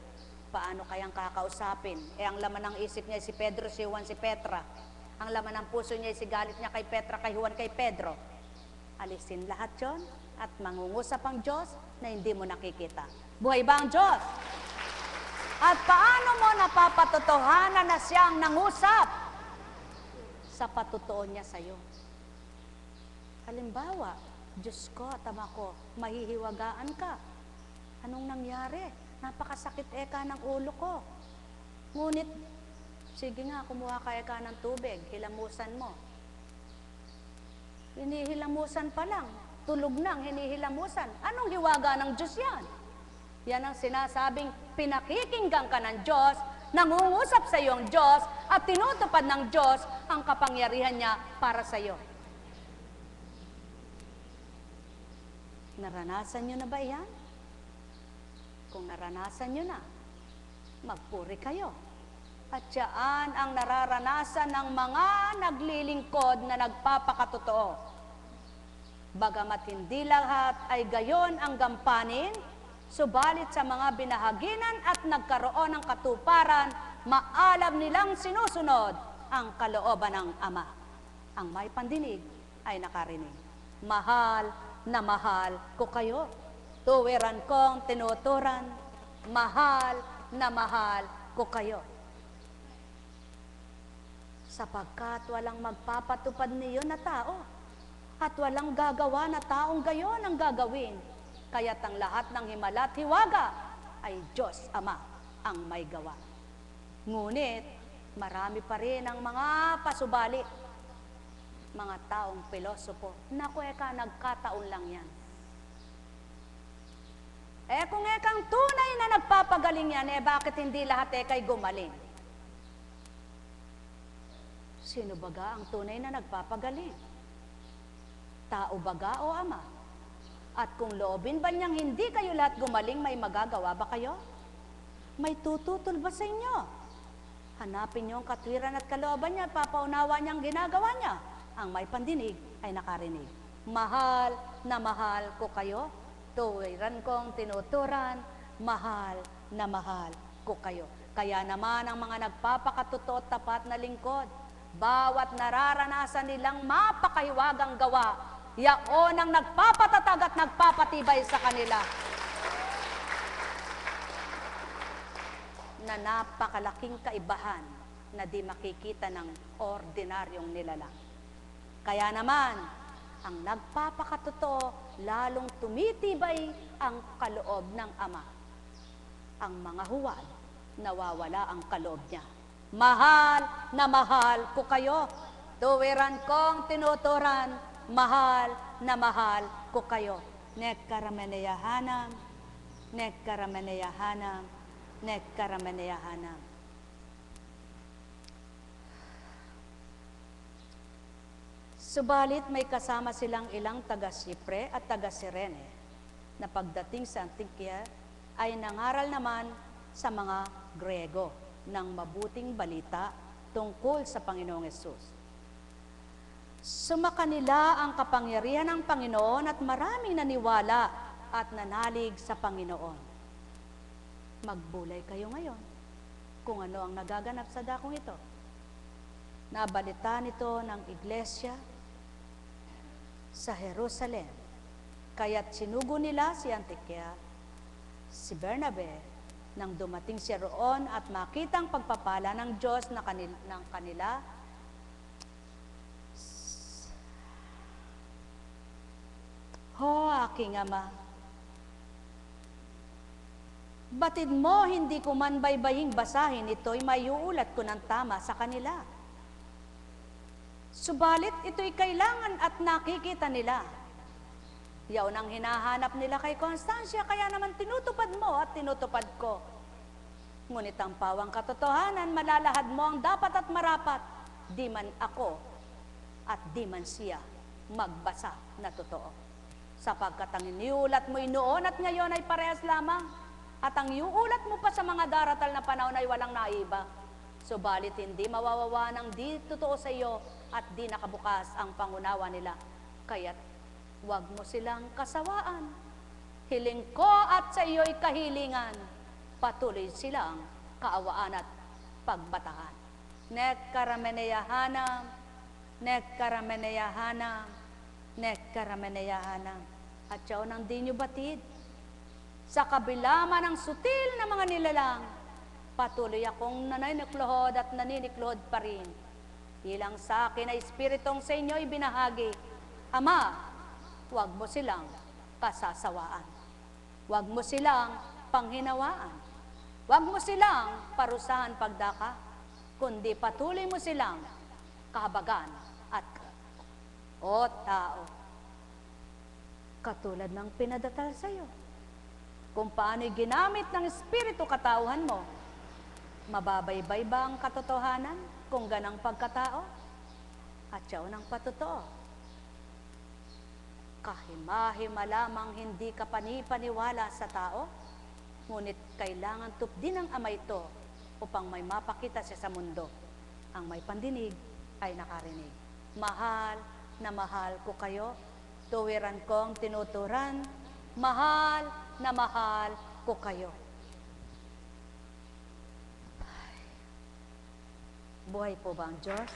paano kayang kakausapin? Ang laman ng isip niya si Pedro, si Juan, si Petra. Ang laman ng puso niya si galit niya kay Petra, kay Juan, kay Pedro. Alisin lahat yon at mangungusap ang Diyos na hindi mo nakikita. Buhay ba ang Diyos? At paano mo napapatotohanan na siyang nangusap sa patotoo niya sa iyo? Halimbawa, Diyos ko, tama ko, mahihiwagaan ka. Anong nangyari? Napakasakit ng ulo ko. Ngunit, sige nga, kumuha ka ng tubig, hilamusan mo. Hinihilamusan pa lang, tulog nang hinihilamusan. Anong hiwaga ng Diyos yan? Yan ang sinasabing pinakikinggan ka ng Diyos, nangungusap sa iyo ang Diyos, at tinutupad ng Diyos ang kapangyarihan niya para sa iyo. Naranasan niyo na ba yan? Kung naranasan niyo na, magpuri kayo. At yan ang nararanasan ng mga naglilingkod na nagpapakatotoo. Bagamat hindi lahat ay gayon ang gampanin, subalit sa mga binahaginan at nagkaroon ng katuparan, maalam nilang sinusunod ang kalooban ng Ama. Ang may pandinig ay nakarinig. Mahal na mahal ko kayo. Tuwiran kong tinuturan. Mahal na mahal ko kayo. Sapagkat walang magpapatupad niyo na tao at walang gagawa na taong gayon ang gagawin. Kaya't ang lahat ng himala at hiwaga ay Diyos Ama ang may gawa. Ngunit, marami pa rin ang mga pasubali, mga taong pilosopo. Naku, nagkataon lang yan. Kung kang tunay na nagpapagaling yan, bakit hindi lahat kay gumaling? Sino baga ang tunay na nagpapagaling? Tao baga o Ama? At kung loobin ba niyang hindi kayo lahat gumaling, may magagawa ba kayo? May tututol ba sa inyo? Hanapin niyo ang katwiran at kalooban niya, papaunawa niyang ginagawa niya. Ang may pandinig ay nakarinig. mahal na mahal ko kayo. Tuwiran kong tinuturan, mahal na mahal ko kayo. Kaya naman ang mga nagpapakatotoo at tapat na lingkod, bawat nararanasan nilang mapakahiwagang gawa, yaon ang nagpapatatag at nagpapatibay sa kanila. Na napakalaking kaibahan na di makikita ng ordinaryong nilalang. Kaya naman, ang nagpapakatotoo, lalong tumitibay ang kaloob ng Ama. Ang mga huwad, nawawala ang kaloob niya. Mahal na mahal ko kayo. Tuwiran kong tinuturan, mahal na mahal ko kayo. Nekkarameneyahanam, nekkarameneyahanam, nekkarameneyahanam. Subalit may kasama silang ilang taga-Sipre at taga-Sirene na pagdating sa Antioquia ay nangaral naman sa mga Grego ng mabuting balita tungkol sa Panginoong Hesus. Sumakanila ang kapangyarihan ng Panginoon at maraming naniwala at nanalig sa Panginoon. Magbulay kayo ngayon kung ano ang nagaganap sa dakong ito. Nabalita nito ng iglesia sa Jerusalem. Kaya't sinugo nila si Antioquia, si Bernabe, nang dumating siya roon at makitang pagpapala ng Diyos na ng kanila. Ho, aking Ama, batid mo hindi ko man baybaying basahin ito'y maiuulat ko ng tama sa kanila. Subalit ito'y kailangan at nakikita nila. Yaw nang hinahanap nila kay Constancia, kaya naman tinutupad mo at tinutupad ko. Ngunit ang pawang katotohanan, malalahad mo ang dapat at marapat, di man ako at di man siya magbasa na totoo. Sapagkat ang iniulat mo'y noon at ngayon ay parehas lamang, at ang iuulat mo pa sa mga daratal na panahon ay walang naiba. Subalit hindi mawawawa ng di totoo sa iyo at di nakabukas ang pangunawa nila. Kaya't huwag mo silang kasawaan. Hiling ko at sa iyo'y kahilingan. Patuloy silang kaawaan at pagbataan. Nekkarameneyahanam, nekkarameneyahanam, nekkarameneyahanam. At yaon ang di nyo batid. Sa kabila man ng sutil na mga nilalang, patuloy akong naniniklohod at naniniklohod pa rin. Bilang sa akin ay espiritong sa inyo'y binahagi. Ama, huwag mo silang kasasawaan. Huwag mo silang panghinawaan. Huwag mo silang parusahan pagdaka, kundi patuloy mo silang kahabagan at o tao. Katulad ng pinadatal sa iyo. Kung paano'y ginamit ng espiritu katauhan mo, mababaybay ba ang katotohanan kung ganang pagkatao? At yaon ang patotoo. Kahima-hima lamang hindi ka panipaniwala sa tao, ngunit kailangan tupdin ng Ama ito upang may mapakita siya sa mundo. Ang may pandinig ay nakarinig. Mahal na mahal ko kayo, tuwiran kong tinuturan, mahal na mahal ko kayo. Buhay po ba ang Diyos?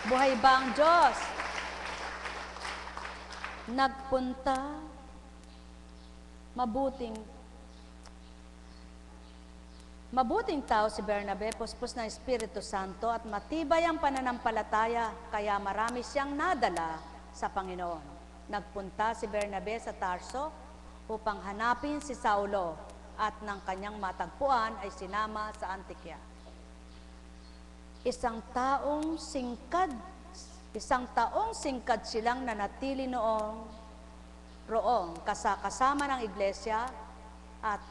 Buhay ba ang Diyos? Nagpunta, mabuting tao si Bernabe, puspos ng Espiritu Santo at matibay ang pananampalataya, kaya marami siyang nadala sa Panginoon. Nagpunta si Bernabe sa Tarso upang hanapin si Saulo at nang kanyang matagpuan ay sinama sa Antioquia. Isang taong singkad silang nanatili roong kasama ng iglesia at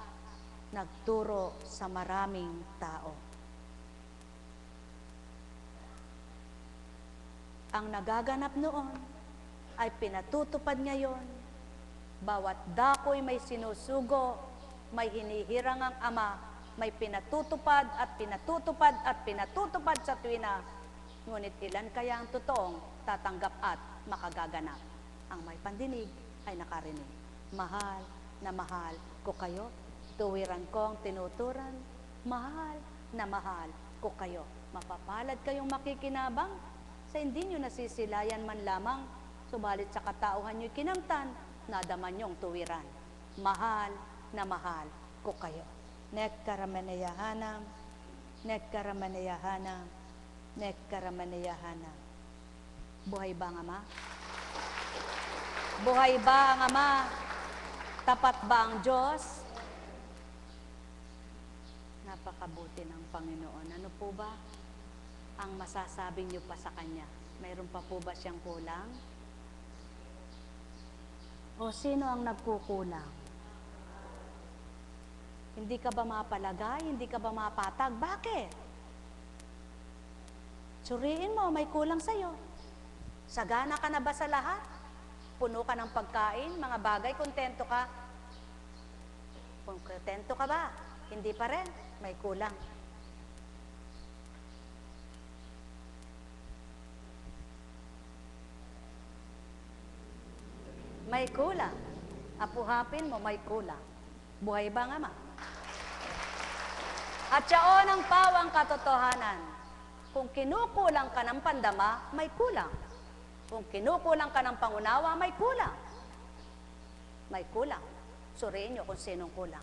nagturo sa maraming tao. Ang nagaganap noon ay pinatutupad ngayon. Bawat dako'y may sinusugo, may hinihirang ang Ama, may pinatutupad at pinatutupad at pinatutupad sa tuwina Ngunit ilan kaya ang totoong tatanggap at makagaganap? Ang may pandinig ay nakarinig. Mahal na mahal ko kayo, tuwiran kong tinuturan, mahal na mahal ko kayo. Mapapalad kayong makikinabang sa hindi nyo nasisilayan man lamang, subalit sa katauhan nyo'y kinamtan, nadaman nyong tuwiran. Mahal na mahal ko kayo. Nekkaramanayahana, nekkaramanayahana, nekkaramanayahana. Buhay ba ang Ama? Buhay ba ang Ama? Tapat ba ang Diyos? Napakabuti ng Panginoon. Ano po ba ang masasabi niyo pa sa Kanya? Mayroon pa po ba siyang kulang? O sino ang nagkukulang? Hindi ka ba mapalagay? Hindi ka ba mapatag? Bakit? Suriin mo, may kulang sa'yo. Sagana ka na ba sa lahat? Puno ka ng pagkain, mga bagay, kontento ka? Kontento ka ba? Hindi pa rin, may kulang. May kulang. Apuhapin mo, may kulang. Buhay ba ang Ama? At yaon ang pawang katotohanan. Kung kinukulang ka ng pandama, may kulang. Kung kinukulang ka ng pangunawa, may kulang. May kulang. Suriin nyo kung sinong kulang.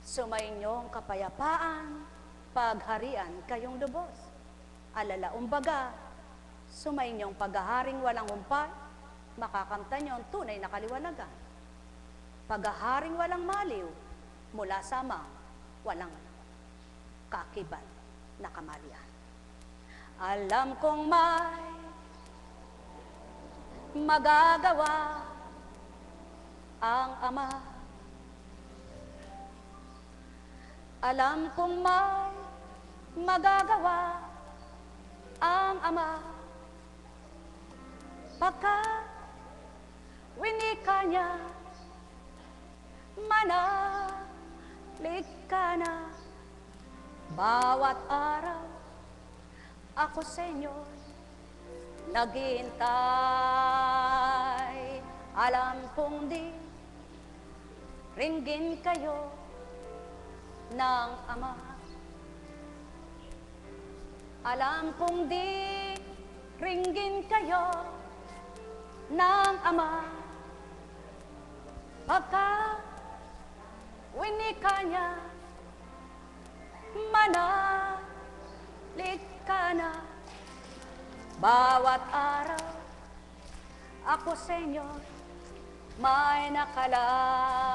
Sumayinyong kapayapaan, pagharian kayong lubos. Alalaumbaga, sumainyong paghaharing walang humpay, makakamtan nyo ang tunay na kaliwanagan. Paghaharing walang maliw, mula sa Ama, walang kaakibat na kamalian. Alam kong may magagawa ang Ama. Alam kong may magagawa ang Ama. Pagka winika niya, manalik ka na. Bawat araw ako sa inyo naghihintay. Alam kong di ringgin kayo ng Ama. Alam kong di ringgin kayo ng Ama. Pagka winika niya, manalik ka na. Bawat araw ako sa inyo may nakalaan.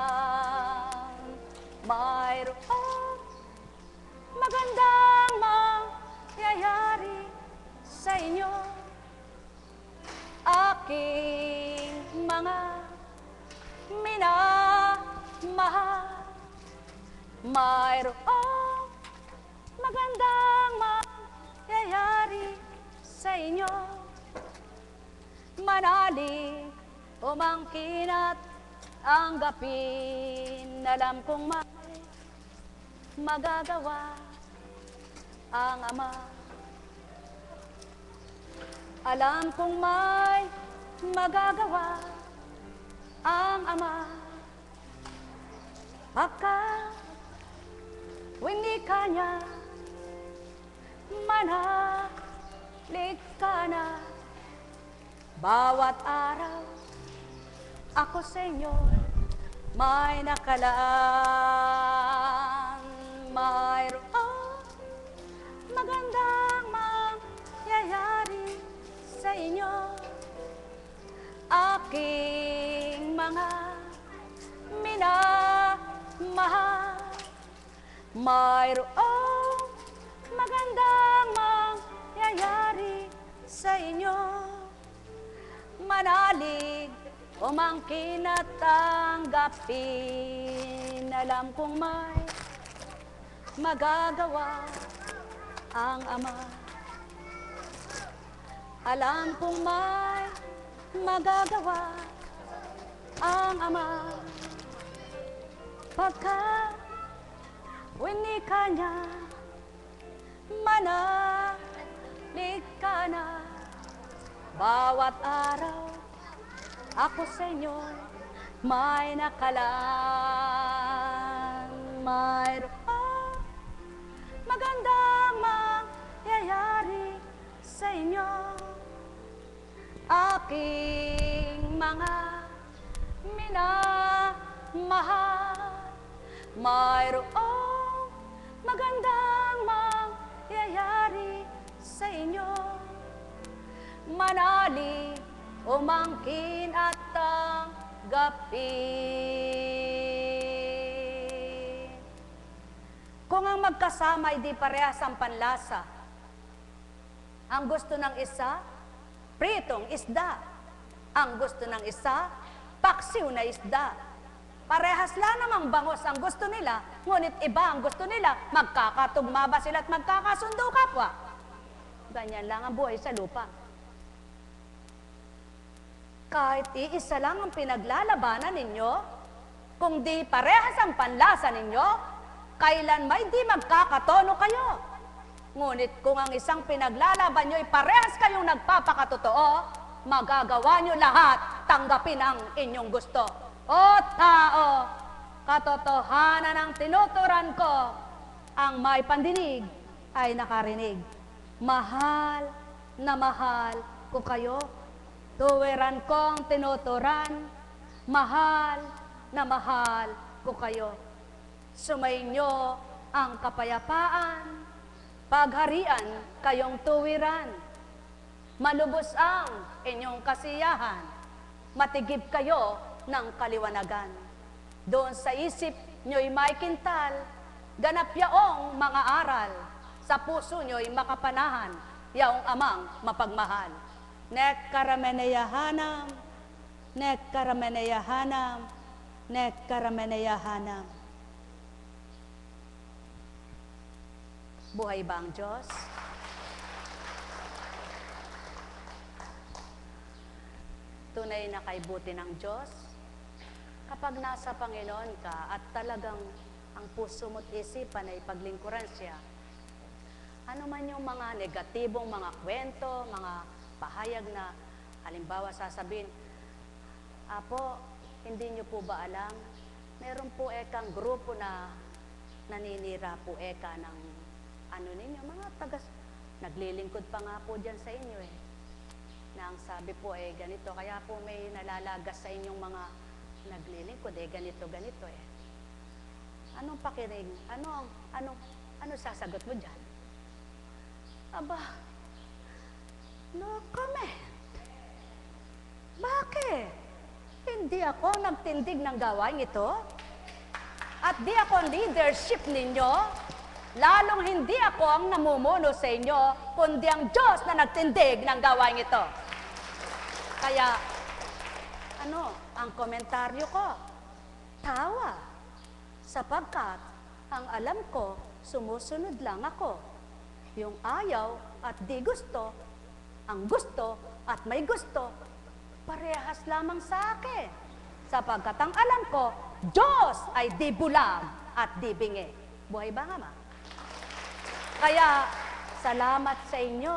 Mayroong magandang mangyayari sa inyo. Aking mga minamahal, mayroong magandang mangyayari sa inyo. Manalig, umangkin at anggapin. Alam kong may magagawa ang Ama. Alam kong may magagawa ang Ama. Pagka winika niya, manalik ka na. Bawat araw ako sa inyo may nakalaan. Mayroong magandang mangyayari sa inyo. Aking mga minamahal, mayroong magandang mangyayari sa inyo. Manalig, umangkin at tanggapin. Alam kong may magagawa ang Ama. Alam kong may magagawa ang Ama. Pagka winika niya, manalig ka na. Bawat araw, ako sa inyo may nakalaan. Mayroon magandang mangyayari sa inyo. Aking mga minamahal, mayroong magandang mangyayari sa inyo. Manali, umangkin at tanggapin. Kung ang magkasama ay di parehas ang panlasa, ang gusto ng isa, pritong isda. Ang gusto ng isa, paksiw na isda. Parehas lang namang bangos ang gusto nila, ngunit iba ang gusto nila, magkakatugma ba sila at magkakasundo kapwa? Ganyan lang ang buhay sa lupa. Kahit iisa lang ang pinaglalabanan ninyo, kung di parehas ang panlasa ninyo, kailan may di magkakatono kayo. Ngunit kung ang isang pinaglalaban nyo ay parehas kayong nagpapakatotoo, magagawa nyo lahat, tanggapin ang inyong gusto. O tao, katotohanan ang tinuturan ko, ang may pandinig ay nakarinig. Mahal na mahal ko kayo. Tuwiran kong tinuturan, mahal na mahal ko kayo. Sumainyo ang kapayapaan, pagharian kayong tuwiran. Malubos ang inyong kasiyahan, matigib kayo ng kaliwanagan. Doon sa isip nyo'y may kintal, ganap yaong mga aral. Sa puso nyo'y makapanahan, yaong amang mapagmahal. Nek karameneyahanam, nek karameneyahanam, nek karameneyahanam. Buhay ba ang Diyos? Tunay na kaibuti ng Diyos. Kapag nasa Panginoon ka at talagang ang puso mo't isipan ay paglingkuran siya, ano man yung mga negatibong mga kwento, mga pahayag na, halimbawa sasabihin, Apo, hindi nyo po ba alam, meron po ekang grupo na naninira po eka ng ano ninyo, mga naglilingkod pa nga po dyan sa inyo eh. Na ang sabi po eh ganito, kaya po may nalalagas sa inyong mga naglilingkod eh, ganito eh. Anong pakinig? Ano sasagot mo dyan? Aba, no comment. Bakit? Hindi ako nagtindig ng gawain ito. At di ako leadership ninyo. Lalong hindi ako ang namumuno sa inyo, kundi ang Diyos na nagtindig ng gawain ito. Kaya, ang komentaryo ko? Tawa. Sapagkat, ang alam ko, sumusunod lang ako. Yung ayaw at di gusto, ang gusto at may gusto, parehas lamang sa akin. Sapagkat ang alam ko, Diyos ay di bulag at di bingi. Buhay ba nga ma? Kaya, salamat sa inyo.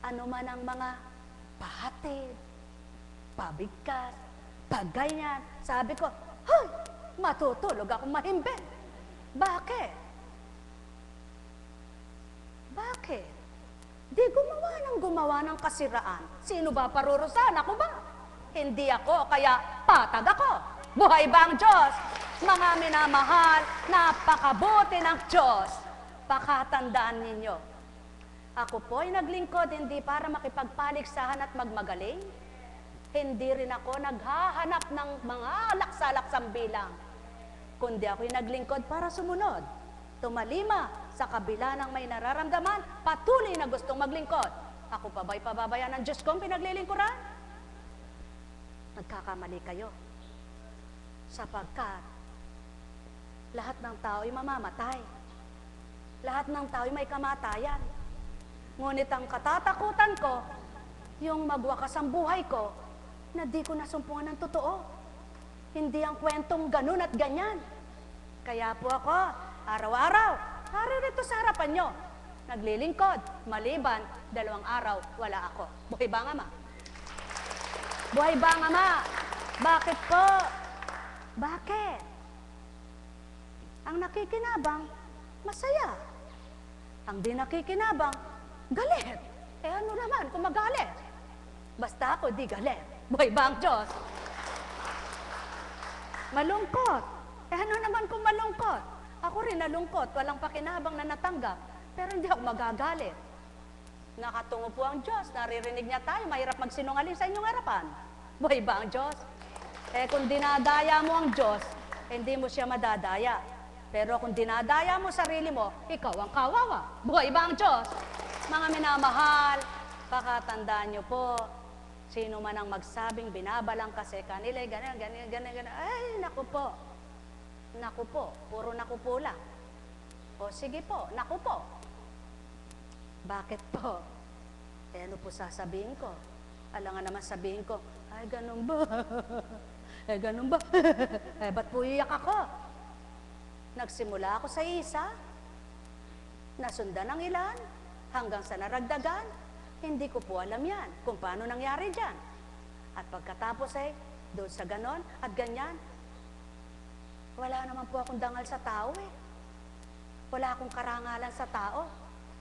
Ano man ang mga pahatid, pabigkas, pagganyan, sabi ko, hoy, matutulog akong mahimbing. Bakit? Bakit? Di gumawa ng kasiraan. Sino ba parurusahan? Ako ba? Hindi ako, kaya patag ako. Buhay ba ang Diyos? Mga minamahal, napakabuti ng Diyos. Pakatandaan ninyo. Ako po ay naglingkod hindi para makipagpaligsahan at magmagaling. Hindi rin ako naghahanap ng mga laksa-laksang bilang. Kundi ako'y naglingkod para sumunod. Tumalima sa kabila ng may nararamdaman, patuloy na gustong maglingkod. Ako pa ba'y pababayaan ng Diyos kong pinaglilingkuran? Nagkakamali kayo. Sapagkat lahat ng tao ay mamamatay. Lahat ng tao ay may kamatayan. Ngunit ang katatakutan ko, yung magwakas ang buhay ko, na di ko nasumpungan ng totoo. Hindi ang kwentong ganun at ganyan. Kaya po ako, araw-araw, naririto sa harapan nyo. Naglilingkod, maliban, 2 araw, wala ako. Buhay ba ang Ama? Buhay ba ang Ama? Bakit po? Bakit? Ang nakikinabang, masaya. Ang di nakikinabang, galit. Eh ano naman kung magalit? Basta ako di galit. Buhay ba ang Diyos? Malungkot. Eh ano naman kung malungkot? Ako rin nalungkot, walang pakinabang na natanggap. Pero hindi ako magagalit. Nakatungo po ang Diyos, naririnig niya tayo, mahirap magsinungaling sa inyong harapan. Buhay ba ang Diyos? Eh kung dinadaya mo ang Diyos, hindi mo siya madadaya. Pero kung dinadaya mo sarili mo, ikaw ang kawawa. Buhay ba ang Diyos? Mga minamahal, pakatandaan niyo po, sino man ang magsabing binabalang kasi kanila, ganyan. Ay, naku po. Naku po, puro naku po lang. O sige po, naku po. Bakit po? Eh ano po sasabihin ko? Alangan naman sabihin ko, ay ganun ba? Eh ganun ba? Eh ba't po iyak ako? Nagsimula ako sa isa, nasundan ng ilan, hanggang sa naragdagan, hindi ko po alam yan kung paano nangyari dyan. At pagkatapos doon sa ganon at ganyan, wala naman po akong dangal sa tao eh. Wala akong karangalan sa tao.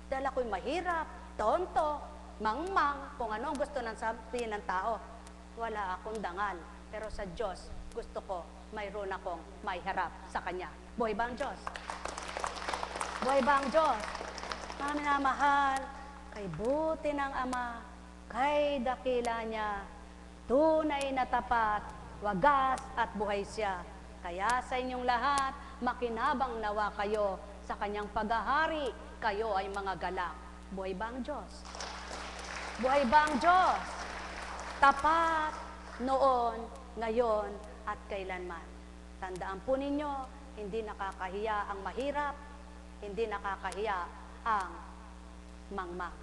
Dahil ako'y mahirap, tonto, mangmang, kung anong gusto nang sabihin ng tao. Wala akong dangal. Pero sa Diyos, gusto ko, mayroon akong may harap sa Kanya. Buhay ba ang Diyos? Buhay ba ang Diyos? Mga minamahal, kay buti ng Ama, kay dakila niya, tunay na tapat, wagas at buhay siya. Kaya sa inyong lahat, makinabang nawa kayo sa Kanyang paghahari, kayo ay mga galak. Buhay ba ang Diyos? Buhay ba ang Diyos? Tapat noon, ngayon, at kailanman. Tandaan po ninyo, hindi nakakahiya ang mahirap, hindi nakakahiya ang mangmang.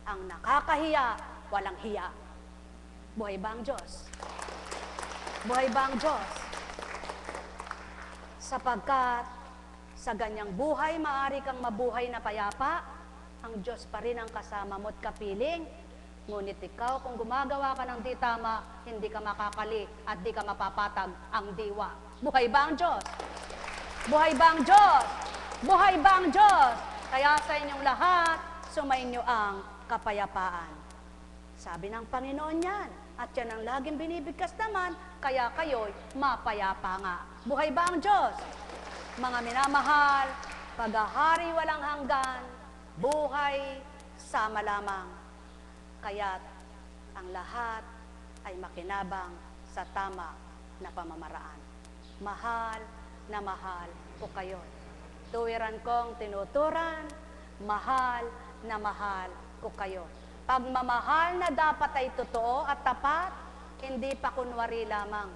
Ang nakakahiya, walang hiya. Buhay ba ang Diyos? Buhay ba ang Diyos? Sapagkat sa ganyang buhay, maaari kang mabuhay na payapa, ang Diyos pa rin ang kasama mo't kapiling. Ngunit ikaw, kung gumagawa ka ng di tama, hindi ka makakali at di ka mapapatag ang diwa. Buhay ba ang Diyos? Buhay ba ang Diyos? Buhay ba ang Diyos? Kaya sa inyong lahat, sumainyo ang kapayapaan. Sabi ng Panginoon yan, at yan ang laging binibigkas naman, kaya kayo'y mapayapa nga. Buhay ba ang Diyos? Mga minamahal, paghahari walang hanggan, buhay sama lamang. Kaya't ang lahat ay makinabang sa tama na pamamaraan. Mahal na mahal ko kayo. Tuwiran kong tinuturan, mahal na mahal ko kayo. Pagmamahal na dapat ay totoo at tapat, hindi pa kunwari lamang,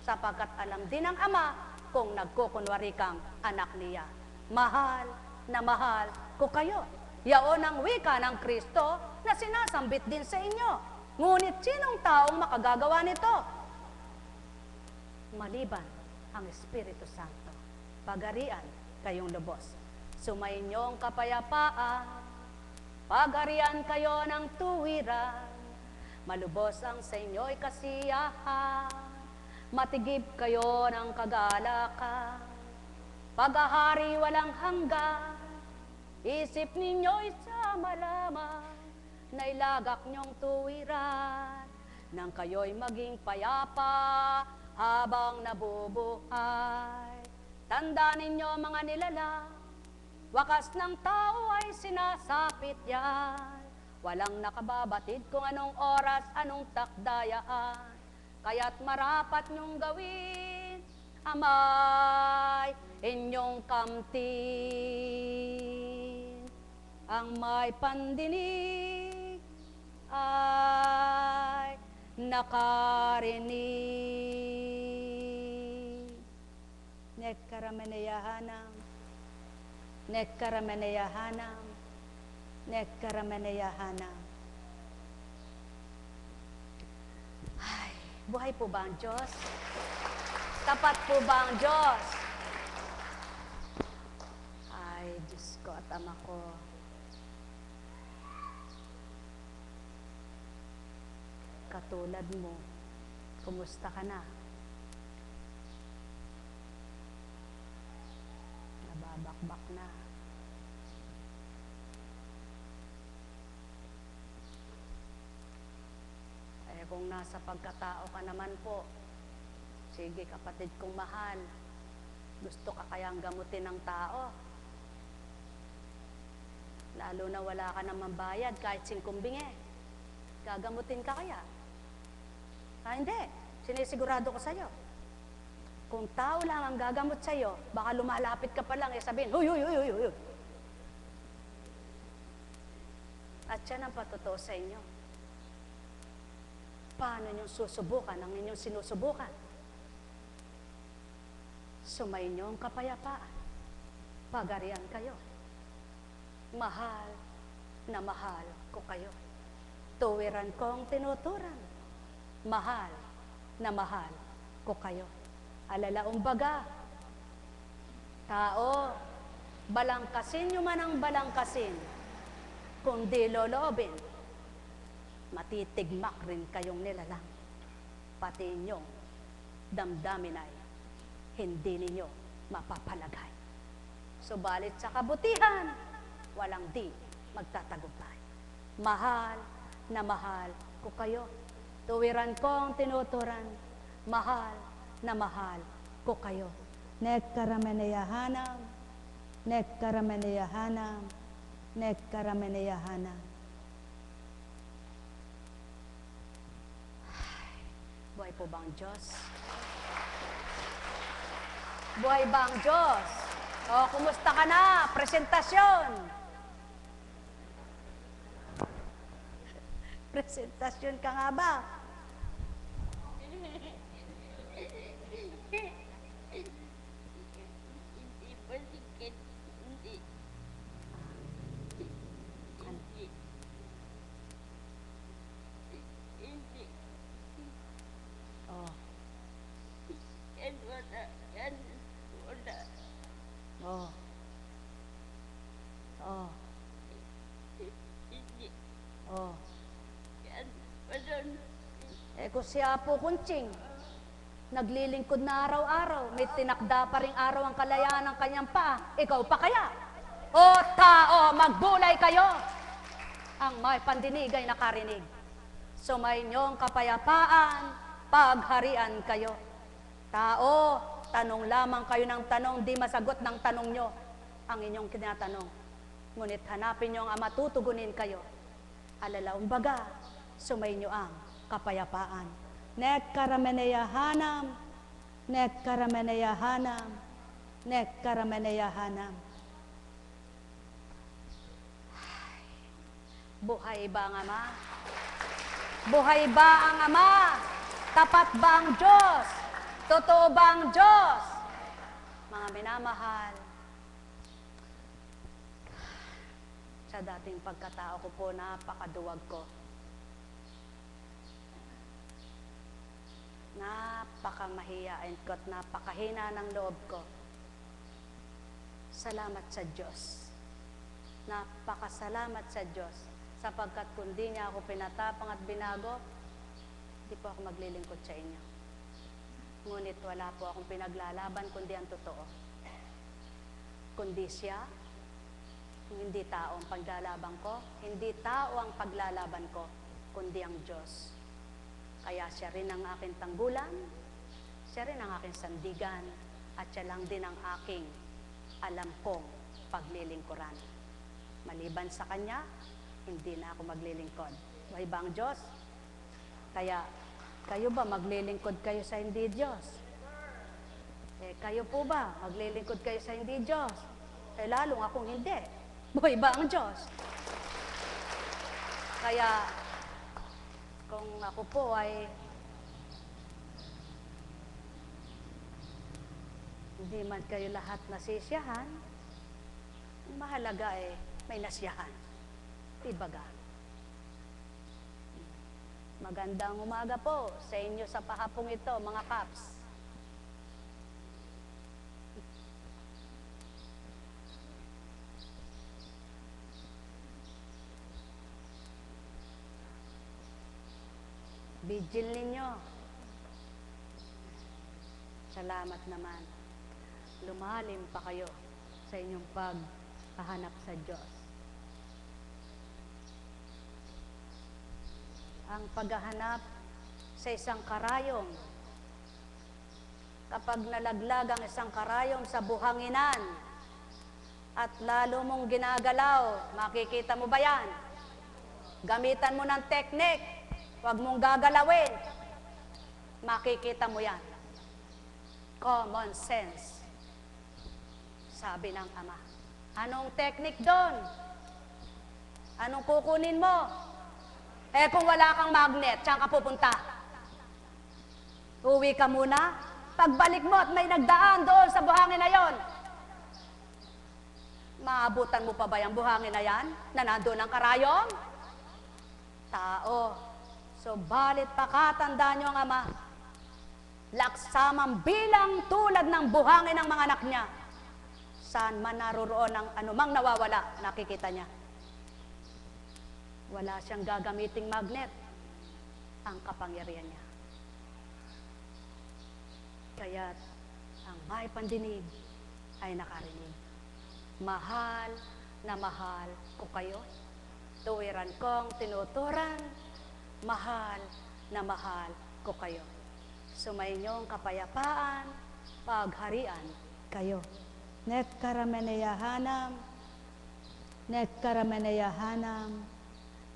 sapagkat alam din ng Ama kung nagkukunwari kang anak niya. Mahal na mahal ko kayo. Yaon ang wika ng Kristo na sinasambit din sa inyo. Ngunit sinong taong makagagawa nito? Maliban ang Espiritu Santo. Pagarian kayong lubos. Sumainyo ang kapayapaan. Pagharian kayo ng tuwiran. Malubos ang sa inyo'y kasiyahan. Matigib kayo ng kagalakan. Paghahari walang hanggan. Isip ninyo'y sama lamang na ilagak niyong tuwiran nang kayo'y maging payapa habang nabubuhay. Tandaan ninyo mga nilalang, wakas ng tao ay sinasapit yan. Walang nakababatid kung anong oras, anong takdayaan. Kaya't marapat niyong gawin, Amay, inyong kamtin. Ang may pandinig ay nakarinig. Nekkarameneyahanam, nekkarameneyahanam, nekkarameneyahanam. Ay, buhay po ba ang Diyos? Tapat po ba ang Diyos? Ay, Diyos ko at Ama ko, katulad mo, kumusta ka na? Nababakbak na. Eh kung nasa pagkatao ka naman po, sige kapatid kong mahal, gusto ka kayang gamutin ng tao? Lalo na wala ka namang bayad kahit 5 bingi. Gagamutin ka kaya? Hindi. Sinisigurado ko sa'yo. Kung tao lang ang gagamot sa'yo, baka lumalapit ka pa lang, sabihin, huy, huy, huy, huy, huy. At yan ang patotoo sa inyo. Paano niyong susubukan ang inyong sinusubukan? Sumainyo ang kapayapaan. Pagarian kayo. Mahal na mahal ko kayo. Tuwiran kong tinuturan. Mahal na mahal ko kayo. Alalaong baga, tao, balangkasin nyo man ang balangkasin, kundi lolobin, matitigmak rin kayong nilalang. Pati inyong damdamin ay hindi ninyo mapapalagay. Subalit sa kabutihan, walang di magtatagumpay. Mahal na mahal ko kayo. Tuwiran kong tinuturan, mahal na mahal ko kayo. Nekkarameneyahanam, nekkarameneyahanam, nekkarameneyahanam. Buhay po ba ang Diyos? Buhay ba ang Diyos? O, kumusta ka na? Presentasyon! Presentasyon ka nga ba? Hindi pasikit, hindi. Hindi. Oh, Yan wala, yan wala. oh. Oh, Hindi. oh. Yan wala. Eh kung si Apo Kunching, naglilingkod na araw-araw, may tinakda pa ring araw ang kalayaan ng kanyang paa, ikaw pa kaya? O tao, magbulay kayo! Ang may pandinig ay nakarinig. Sumayinyong kapayapaan, pagharian kayo. Tao, tanong lamang kayo ng tanong, di masagot ng tanong nyo ang inyong kinatanong. Ngunit hanapin nyo ang matutugunin kayo. Alalaong baga, sumayinyo ang kapayapaan. Nekkarameneyahanam, nekkarameneyahanam, nekkarameneyahanam. Buhay ba ang Ama? Buhay ba ang Ama? Tapat ba ang Diyos? Totoo ba ang Diyos? Mga minamahal, sa dating pagkatao ko po, napakaduwag ko. Napakamahiyain ko at napakahina ng loob ko. Salamat sa Diyos. Napakasalamat sa Diyos. Sapagkat kundi niya ako pinatapang at binago, hindi po ako maglilingkod sa inyo. Ngunit wala po akong pinaglalaban kundi ang totoo. Kundi siya, hindi tao ang paglalaban ko, hindi tao ang paglalaban ko, kundi ang Diyos. Kaya siya rin ang aking tanggulan, siya rin ang aking sandigan, at siya lang din ang aking alam kong paglilingkuran. Maliban sa Kanya, hindi na ako maglilingkod. Buhay ba ang Diyos? Kaya, kayo ba maglilingkod kayo sa hindi Diyos? Eh, kayo po ba maglilingkod kayo sa hindi Diyos? Eh, lalong akong hindi. Buhay ba ang Diyos? Kaya, kung ako po ay hindi man kayo lahat nasisiyahan, ang mahalaga eh, may nasiyahan. Ibaga. Magandang umaga po sa inyo sa pahapong ito, mga Kaps. vigil ninyo. Salamat naman. Lumalim pa kayo sa inyong paghahanap sa Diyos. Ang paghahanap sa isang karayom, kapag nalaglag ang isang karayom sa buhanginan at lalo mong ginagalaw, makikita mo ba yan? Gamitan mo ng teknik, huwag mong gagalawin, makikita mo yan. Common sense, sabi ng Ama. Anong teknik doon? Anong kukunin mo? Eh kung wala kang magnet, saan ka pupunta? Uwi ka muna? Pagbalik mo at may nagdaan doon sa buhangin na yon, maabutan mo pa ba yung buhangin na yan na nandun ang karayom? Tao. Subalit pakatandaan niyo ang Ama, laksamang bilang tulad ng buhangin ng mga anak niya. Saan man naroroon ang anumang nawawala, nakikita niya. Wala siyang gagamiting magnet, ang kapangyarihan niya. Kaya't ang may pandinig ay nakarinig. Mahal na mahal ko kayo. Tuwiran kong tinuturan, mahal na mahal ko kayo. Sumayinyong kapayapaan, pagharian kayo. Nekkarameneyahanam, nekkarameneyahanam,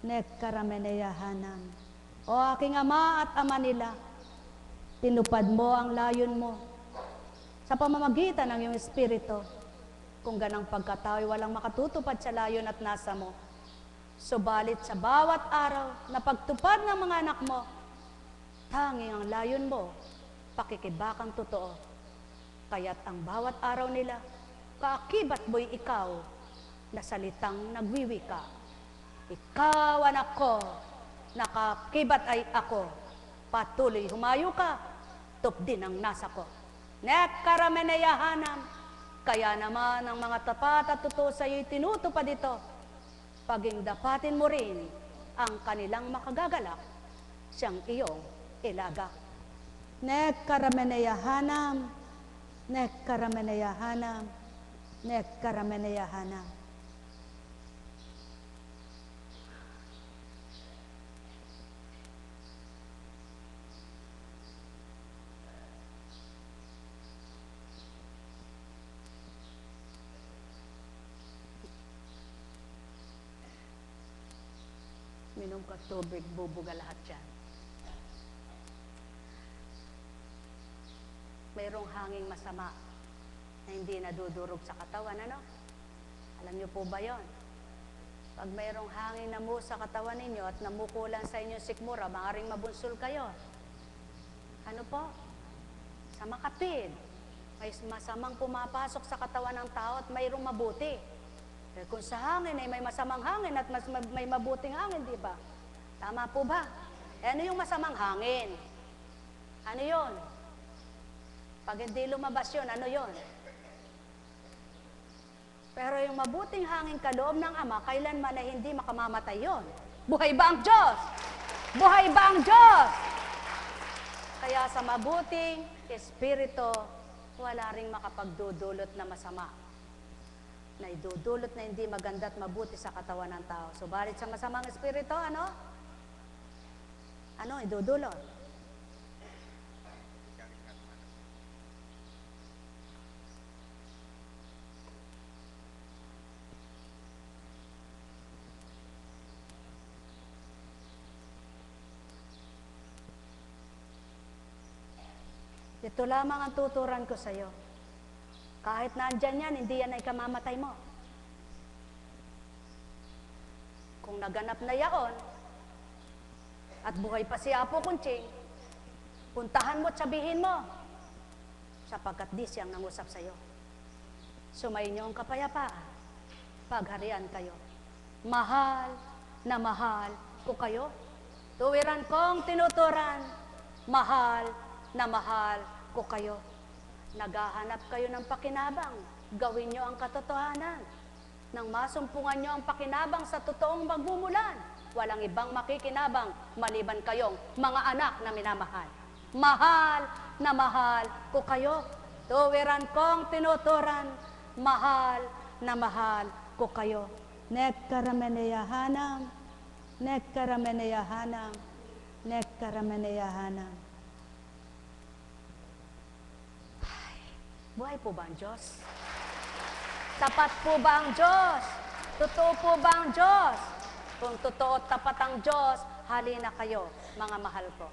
nekkarameneyahanam. O aking Ama at Ama nila, tinupad mo ang layon mo sa pamamagitan ng iyong Espiritu. Kung ganang pagkatao, walang makatutupad sa layon at nasa mo. Subalit sa bawat araw na pagtupad ng mga anak mo, tanging ang layon mo, pakikibakang totoo. Kaya't ang bawat araw nila, kaakibat mo'y ikaw na salitang nagwiwika. Ikaw, anak ko, nakakibat ay ako. Patuloy humayo ka, tupdin ang nasa ko. Nekkarameneyahanam. Kaya naman ang mga tapat at totoo sa iyo'y tinutupad ito. Paging dapatin mo rin ang kanilang makagagalak, siyang iyong ilagak. Nekkarameneyahanam, nekkarameneyahanam, nekkarameneyahanam. Minom ka tubig, bubuga lahat yan. Mayroong hanging masama na hindi nadudurog sa katawan, ano? Alam niyo po ba yon? Pag mayroong hangin na sa katawan ninyo at namukulan sa inyong sikmura, maaaring mabunsul kayo. Ano po? Sa makatid, may masamang pumapasok sa katawan ng tao at mayroong mabuti. Eh, kung sa hangin ay may masamang hangin at may mabuting hangin, di ba? Tama po ba? Eh, ano yung masamang hangin? Ano yon? Pag hindi lumabas yun, ano yon? Pero yung mabuting hangin kaloob ng Ama, kailanman ay hindi makamamatay yon. Buhay ba ang Diyos? Buhay ba ang Diyos? Kaya sa mabuting espiritu, wala ring makapagdudulot na masama, na idudulot na hindi maganda at mabuti sa katawan ng tao. Subalit sa masamang espiritu, ano? Ano idudulot? Ito lamang ang tuturan ko sa iyo. Kahit nandyan yan, hindi yan ay kamamatay mo. Kung naganap na yaon, at buhay pa si Apo Kunching, puntahan mo at sabihin mo, sapagkat di siyang nangusap sa iyo. Sumayin niyo ang kapayapaan, pagharian kayo. Mahal na mahal ko kayo. Tuwiran kong tinuturan, mahal na mahal ko kayo. Naghahanap kayo ng pakinabang, gawin nyo ang katotohanan. Nang masumpungan nyo ang pakinabang sa totoong magmumulan, walang ibang makikinabang maliban kayong mga anak na minamahal. Mahal ko kayo. Tuwiran kong tinuturan, mahal ko kayo. Nekkarameneyahanam, nekkarameneyahanam, nekkarameneyahanam. Buhay po ba ang Diyos? Tapat po ba ang Diyos? Totoo po ba ang Diyos? Kung totoo at tapat ang Diyos, halina kayo, mga mahal ko.